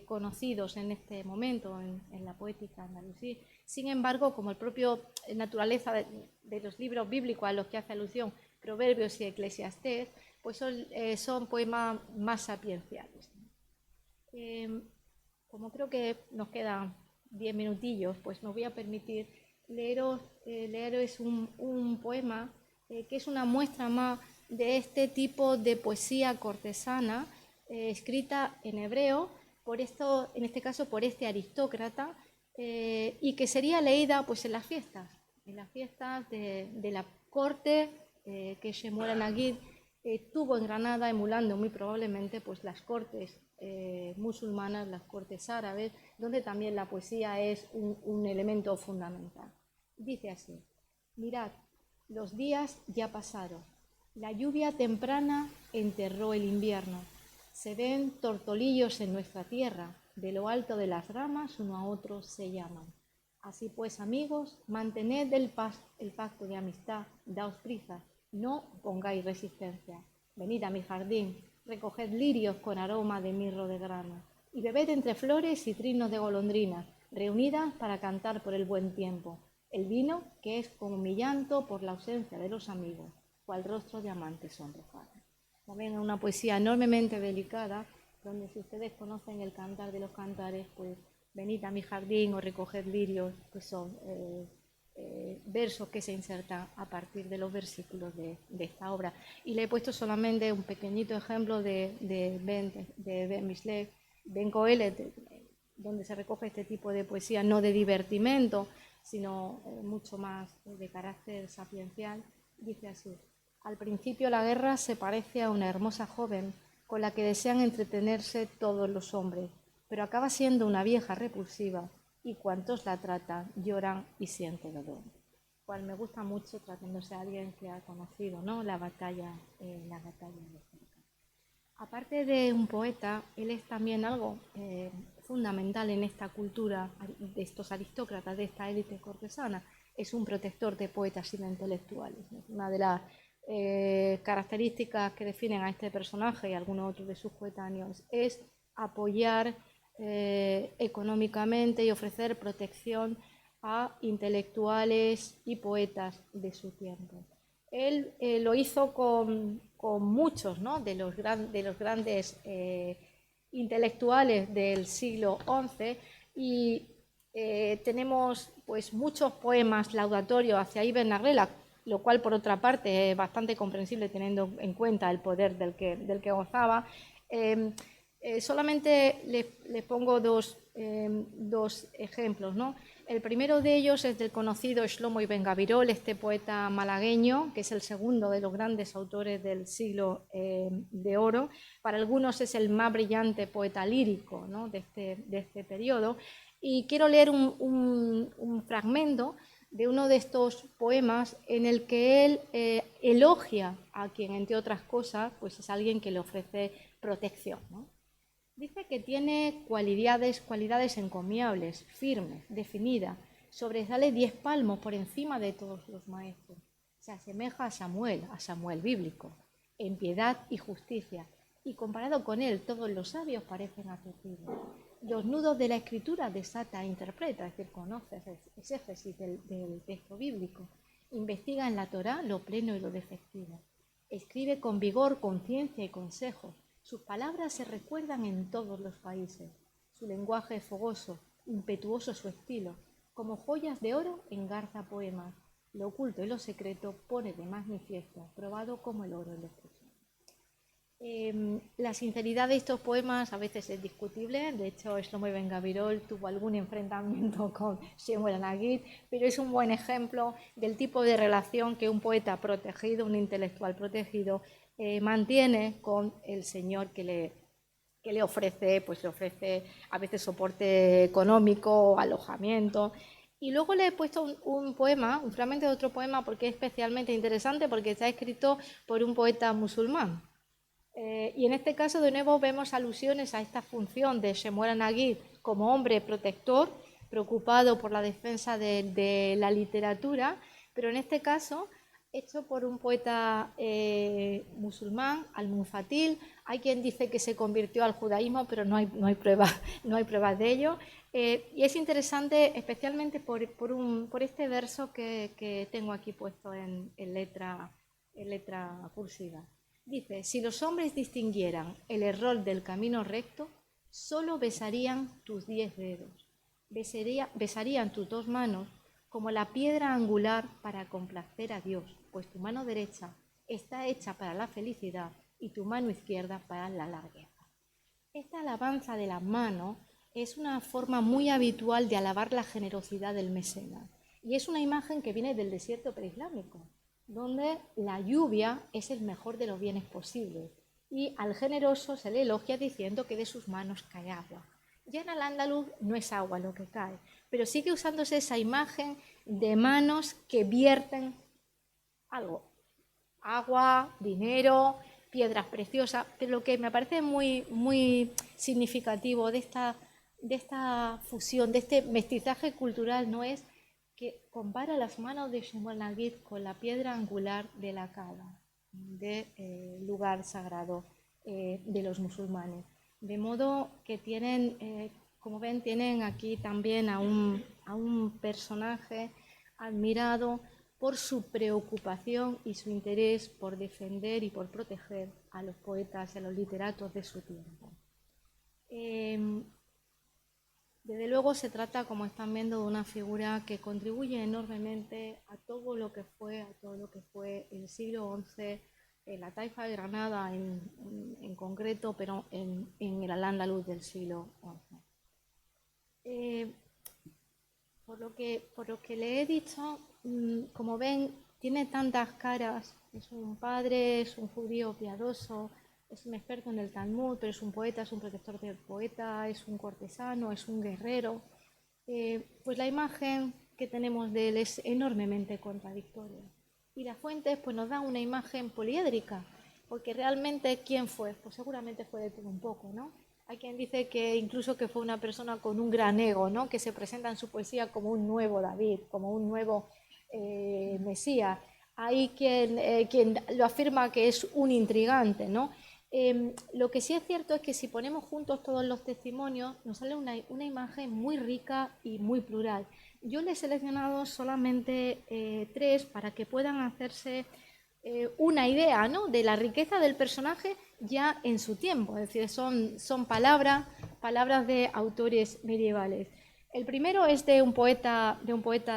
conocidos en este momento en la poética andalusí. Sin embargo, como el propio naturaleza de los libros bíblicos a los que hace alusión, Proverbios y Eclesiastés, pues son poemas más sapienciales. Como creo que nos quedan 10 minutillos, pues me voy a permitir leeros un poema que es una muestra más de este tipo de poesía cortesana escrita en hebreo, en este caso por este aristócrata, y que sería leída pues en las fiestas de la corte que Shemuel Anagid tuvo en Granada, emulando muy probablemente pues las cortes musulmanas, las cortes árabes, donde también la poesía es un elemento fundamental. Dice así: mirad, los días ya pasaron, la lluvia temprana enterró el invierno, se ven tortolillos en nuestra tierra, de lo alto de las ramas uno a otro se llaman. Así pues, amigos, mantened el pacto de amistad, daos prisa, no pongáis resistencia. Venid a mi jardín, recoged lirios con aroma de mirro de grano. y bebed entre flores y trinos de golondrinas, reunidas para cantar por el buen tiempo. El vino, que es como mi llanto por la ausencia de los amigos, cual rostro de amante sonrojado. También una poesía enormemente delicada, donde si ustedes conocen el Cantar de los Cantares, pues venid a mi jardín o recoged lirios, pues son versos que se insertan a partir de los versículos de esta obra. Y le he puesto solamente un pequeñito ejemplo de Ben Mishlei, Ben Coelet, donde se recoge este tipo de poesía, no de divertimento, sino mucho más de carácter sapiencial. Dice así: al principio la guerra se parece a una hermosa joven con la que desean entretenerse todos los hombres, pero acaba siendo una vieja repulsiva y cuantos la tratan lloran y sienten dolor. Cual me gusta mucho tratándose a alguien que ha conocido, ¿no?, la batalla de cerca. Aparte de un poeta, él es también algo fundamental en esta cultura de estos aristócratas, de esta élite cortesana. Es un protector de poetas y de intelectuales. Una de las características que definen a este personaje y a algunos otros de sus coetáneos es apoyar económicamente y ofrecer protección a intelectuales y poetas de su tiempo. Él lo hizo con muchos, ¿no?, de los grandes intelectuales del siglo XI, y tenemos pues muchos poemas laudatorios hacia Ibn Aglela, lo cual por otra parte es bastante comprensible teniendo en cuenta el poder del que gozaba. Solamente les pongo dos ejemplos, ¿no? El primero de ellos es del conocido Shlomo Ibn Gabirol, este poeta malagueño, que es el segundo de los grandes autores del siglo de oro. Para algunos es el más brillante poeta lírico, ¿no?, de este periodo. Y quiero leer un fragmento de uno de estos poemas en el que él elogia a quien, entre otras cosas, pues es alguien que le ofrece protección, ¿no? Dice que tiene cualidades encomiables, firmes, definidas, sobresale 10 palmos por encima de todos los maestros. Se asemeja a Samuel bíblico, en piedad y justicia, y comparado con él todos los sabios parecen aturdidos. Los nudos de la escritura desata e interpreta, es decir, conoce exégesis del texto bíblico, investiga en la Torá lo pleno y lo defectivo, escribe con vigor, conciencia y consejo. Sus palabras se recuerdan en todos los países. Su lenguaje es fogoso, impetuoso su estilo. Como joyas de oro engarza poemas. Lo oculto y lo secreto pone de manifiesto, probado como el oro en los tesoros. La sinceridad de estos poemas a veces es discutible. De hecho, Shlomo Ibn Gabirol tuvo algún enfrentamiento con Shemuel Nagid, pero es un buen ejemplo del tipo de relación que un poeta protegido, un intelectual protegido, mantiene con el Señor que le ofrece, pues le ofrece a veces soporte económico, alojamiento. Y luego le he puesto un poema, un fragmento de otro poema, porque es especialmente interesante, porque está escrito por un poeta musulmán. Y en este caso, de nuevo, vemos alusiones a esta función de Shemuel Nagid como hombre protector, preocupado por la defensa de la literatura, pero en este caso hecho por un poeta musulmán, Al-Munfatil. Hay quien dice que se convirtió al judaísmo, pero no hay pruebas de ello. Y es interesante especialmente por este verso que tengo aquí puesto en letra cursiva. Dice: si los hombres distinguieran el error del camino recto, solo besarían tus 10 dedos, besarían tus 2 manos como la piedra angular para complacer a Dios, pues tu mano derecha está hecha para la felicidad y tu mano izquierda para la largueza. Esta alabanza de la mano es una forma muy habitual de alabar la generosidad del mecenas, y es una imagen que viene del desierto preislámico, donde la lluvia es el mejor de los bienes posibles, y al generoso se le elogia diciendo que de sus manos cae agua. Ya en Al-Ándalus no es agua lo que cae, pero sigue usándose esa imagen de manos que vierten algo, agua, dinero, piedras preciosas. Pero lo que me parece muy significativo de esta fusión, de este mestizaje cultural, no es que compara las manos de Shemuel Nagid con la piedra angular de la Kaaba, del lugar sagrado de los musulmanes. De modo que tienen, como ven, tienen aquí también a un personaje admirado por su preocupación y su interés por defender y por proteger a los poetas y a los literatos de su tiempo. Desde luego se trata, como están viendo, de una figura que contribuye enormemente a todo lo que fue el siglo XI, la taifa de Granada en concreto, pero en el Al-Ándalus del siglo XI. Por lo que le he dicho, como ven, tiene tantas caras. Es un padre, es un judío piadoso, es un experto en el Talmud, pero es un poeta, es un protector del poeta, es un cortesano, es un guerrero. Pues la imagen que tenemos de él es enormemente contradictoria. Y las fuentes pues, nos dan una imagen poliédrica, porque realmente, ¿quién fue? Pues seguramente fue de todo un poco, ¿no? Hay quien dice que incluso que fue una persona con un gran ego, ¿no? Que se presenta en su poesía como un nuevo David, como un nuevo Mesías. Hay quien lo afirma que es un intrigante, ¿no? Lo que sí es cierto es que si ponemos juntos todos los testimonios, nos sale una imagen muy rica y muy plural. Yo le he seleccionado solamente 3 para que puedan hacerse una idea, ¿no?, de la riqueza del personaje ya en su tiempo. Es decir, son palabras de autores medievales. El primero es de un poeta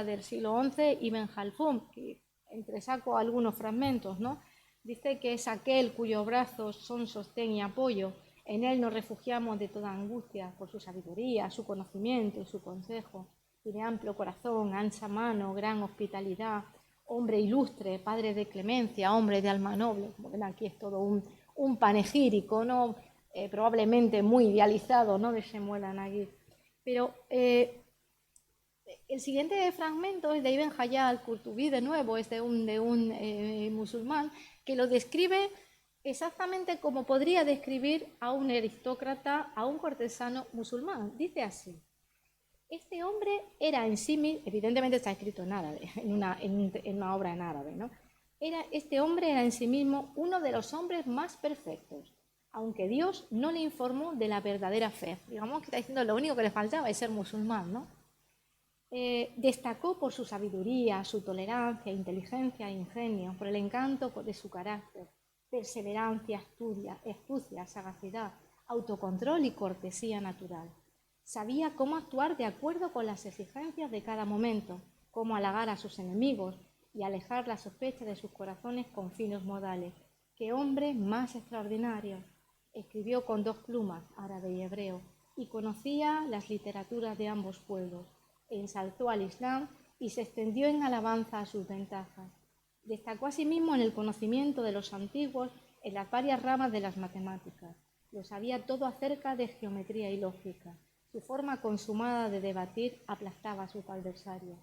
del siglo XI, Ibn Jalfún, que entresaco algunos fragmentos, ¿no? Dice que es aquel cuyos brazos son sostén y apoyo. En él nos refugiamos de toda angustia por su sabiduría, su conocimiento, su consejo. Tiene amplio corazón, ancha mano, gran hospitalidad. Hombre ilustre, padre de clemencia, hombre de alma noble. Como ven, aquí es todo un panegírico, ¿no? Probablemente muy idealizado, ¿no?, de Shemuel Hanaghi. Pero el siguiente fragmento es de Ibn Hayat al-Qurtubi, de nuevo, es de un musulmán, que lo describe exactamente como podría describir a un aristócrata, a un cortesano musulmán. Dice así: este hombre era en sí mismo, evidentemente está escrito en árabe, en una obra en árabe, ¿no? Este hombre era en sí mismo uno de los hombres más perfectos, aunque Dios no le informó de la verdadera fe. Digamos que está diciendo lo único que le faltaba es ser musulmán, ¿no? Destacó por su sabiduría, su tolerancia, inteligencia e ingenio, por el encanto de su carácter, perseverancia, astucia, sagacidad, autocontrol y cortesía natural. Sabía cómo actuar de acuerdo con las exigencias de cada momento, cómo halagar a sus enemigos y alejar la sospecha de sus corazones con finos modales. ¡Qué hombre más extraordinario! Escribió con 2 plumas, árabe y hebreo, y conocía las literaturas de ambos pueblos. Ensalzó al Islam y se extendió en alabanza a sus ventajas. Destacó asimismo en el conocimiento de los antiguos en las varias ramas de las matemáticas. Lo sabía todo acerca de geometría y lógica. Su forma consumada de debatir aplastaba a sus adversarios.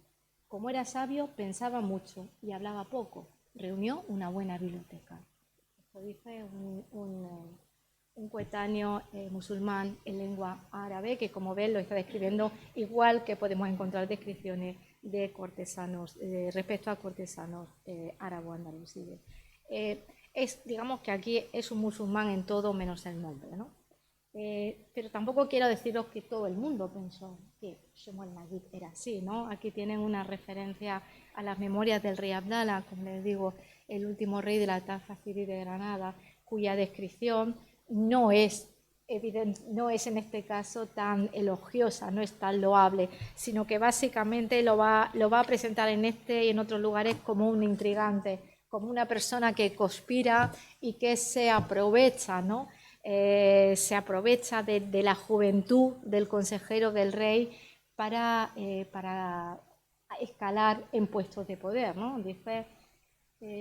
Como era sabio, pensaba mucho y hablaba poco. Reunió una buena biblioteca. Esto dice un coetáneo musulmán en lengua árabe, que como ven lo está describiendo igual que podemos encontrar descripciones de cortesanos, respecto a cortesanos árabo-andalusíes. Digamos que aquí es un musulmán en todo menos el nombre, ¿no? Pero tampoco quiero deciros que todo el mundo pensó que Shemuel Hanaghi era así, ¿no? Aquí tienen una referencia a las memorias del rey Abdala, como les digo, el último rey de la Tafa Ciri de Granada, cuya descripción no es en este caso tan elogiosa, no es tan loable, sino que básicamente lo va a presentar en este y en otros lugares como un intrigante, como una persona que conspira y que se aprovecha, ¿no? Se aprovecha de la juventud del consejero del rey para escalar en puestos de poder, ¿no? Dice,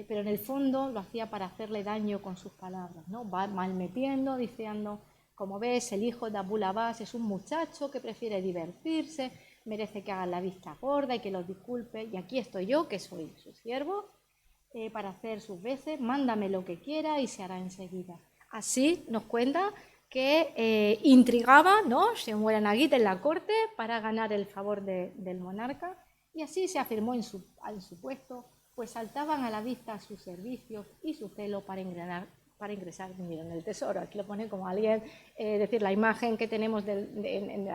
pero en el fondo lo hacía para hacerle daño con sus palabras, ¿no? Va malmetiendo, diciendo, como ves, el hijo de Abul Abbas es un muchacho que prefiere divertirse, merece que hagan la vista gorda y que los disculpe, y aquí estoy yo, que soy su siervo, para hacer sus veces, mándame lo que quiera y se hará enseguida. Así nos cuenta que intrigaba, ¿no?, Shemuel Hanaghi en la corte para ganar el favor del monarca, y así se afirmó en su puesto, pues saltaban a la vista sus servicios y su celo para para ingresar dinero en el tesoro. Aquí lo pone como alguien, es decir, la imagen que tenemos en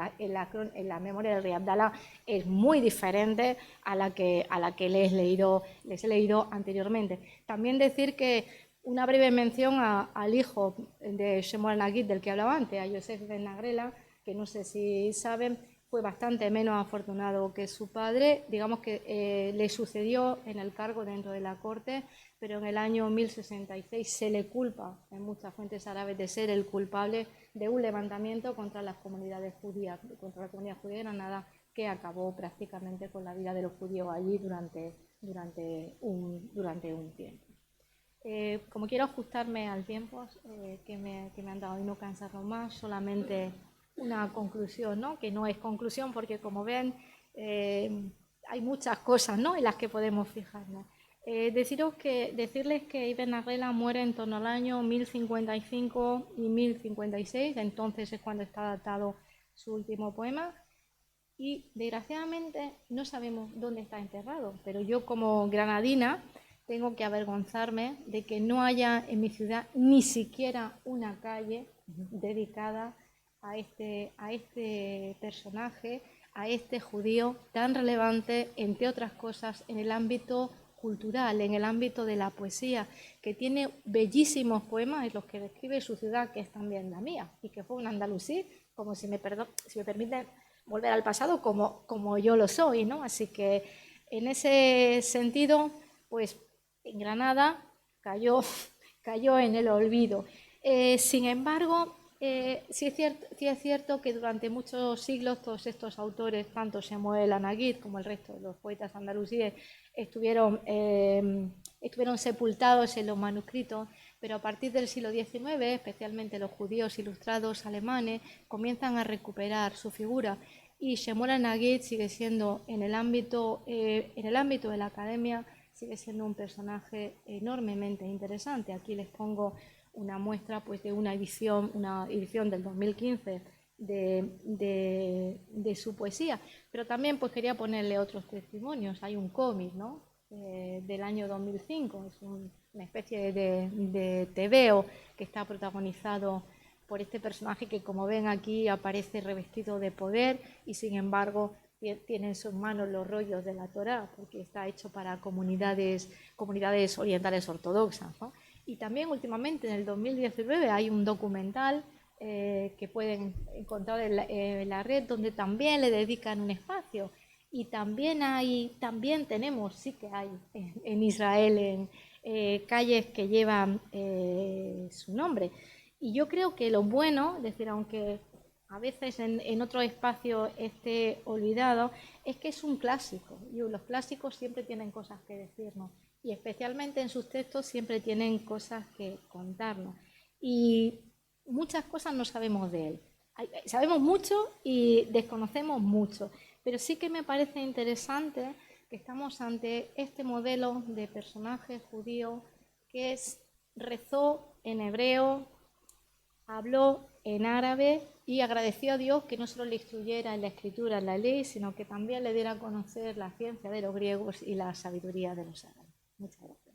la memoria del rey Abdalá es muy diferente a la que les he leído anteriormente. También decir que una breve mención al hijo de Shemua al-Naguib, del que hablaba antes, a Yosef ben Nagrela, que no sé si saben, fue bastante menos afortunado que su padre, digamos que le sucedió en el cargo dentro de la corte, pero en el año 1066 se le culpa en muchas fuentes árabes de ser el culpable de un levantamiento contra las comunidades judías, contra la comunidad judía de Granada, que acabó prácticamente con la vida de los judíos allí durante un tiempo. Como quiero ajustarme al tiempo que me han dado y no cansarlo más, solamente una conclusión, ¿no? Que no es conclusión porque, como ven, hay muchas cosas, ¿no?, en las que podemos fijarnos. Decirles que Ibn Arrela muere en torno al año 1055 y 1056, entonces es cuando está datado su último poema, y desgraciadamente no sabemos dónde está enterrado, pero yo como granadina tengo que avergonzarme de que no haya en mi ciudad ni siquiera una calle dedicada a este personaje, a este judío tan relevante, entre otras cosas, en el ámbito cultural, en el ámbito de la poesía, que tiene bellísimos poemas en los que describe su ciudad, que es también la mía, y que fue un andalusí, como si me permiten volver al pasado, como yo lo soy, ¿no? Así que en ese sentido, pues en Granada cayó en el olvido. Sin embargo, sí es cierto que durante muchos siglos todos estos autores, tanto Shemua al-Naguib como el resto de los poetas andalusíes, estuvieron sepultados en los manuscritos, pero a partir del siglo XIX, especialmente los judíos ilustrados alemanes, comienzan a recuperar su figura, y Shemua al-Naguib sigue siendo, en el ámbito de la academia, sigue siendo un personaje enormemente interesante. Aquí les pongo una muestra, pues, de una edición del 2015 de su poesía, pero también pues quería ponerle otros testimonios. Hay un cómic, ¿no?, del año 2005, es una especie de tebeo que está protagonizado por este personaje que, como ven aquí, aparece revestido de poder y, sin embargo, tiene en sus manos los rollos de la Torá, porque está hecho para comunidades orientales ortodoxas, ¿no? Y también últimamente, en el 2019, hay un documental que pueden encontrar en la red, donde también le dedican un espacio. Y también tenemos, sí que hay en Israel, calles que llevan su nombre. Y yo creo que lo bueno, es decir, aunque a veces en otro espacio esté olvidado, es que es un clásico, y los clásicos siempre tienen cosas que decirnos, y especialmente en sus textos siempre tienen cosas que contarnos, y muchas cosas no sabemos de él. Sabemos mucho y desconocemos mucho, pero sí que me parece interesante que estamos ante este modelo de personaje judío que rezó en hebreo, habló en árabe y agradeció a Dios que no solo le instruyera en la escritura, en la ley, sino que también le diera a conocer la ciencia de los griegos y la sabiduría de los árabes. Muchas gracias.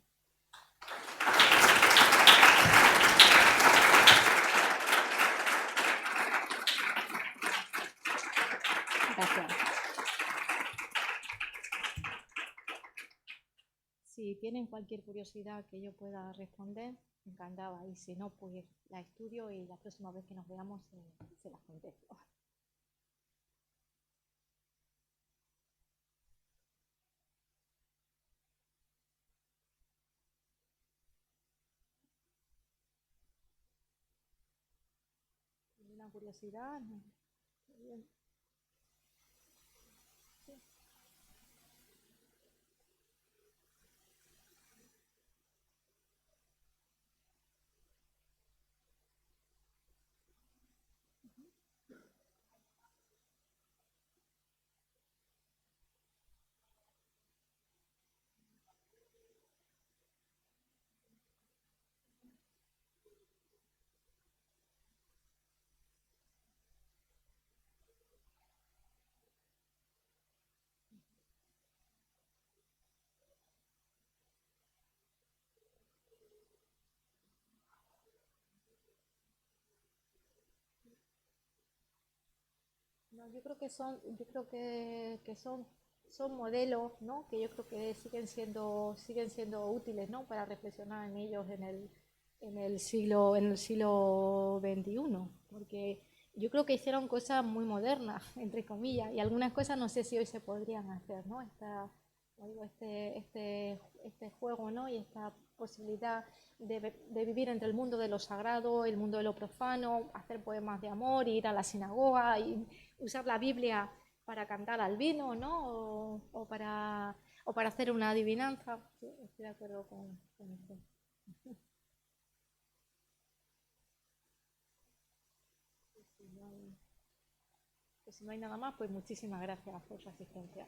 Gracias. Si tienen cualquier curiosidad que yo pueda responder, encantada. Y si no, pues la estudio y la próxima vez que nos veamos se las contesto. ¿Una curiosidad? No. Bien. Sí. No, yo creo que son modelos, ¿no? Que yo creo que siguen siendo útiles, ¿no? Para reflexionar en ellos en el siglo XXI, porque yo creo que hicieron cosas muy modernas, entre comillas, y algunas cosas no sé si hoy se podrían hacer, ¿no? Este juego, ¿no? Y esta posibilidad de vivir entre el mundo de lo sagrado, el mundo de lo profano, hacer poemas de amor, ir a la sinagoga y usar la Biblia para cantar al vino, ¿no? O para hacer una adivinanza. Sí, estoy de acuerdo con usted. Pues si no hay nada más, pues muchísimas gracias por su asistencia.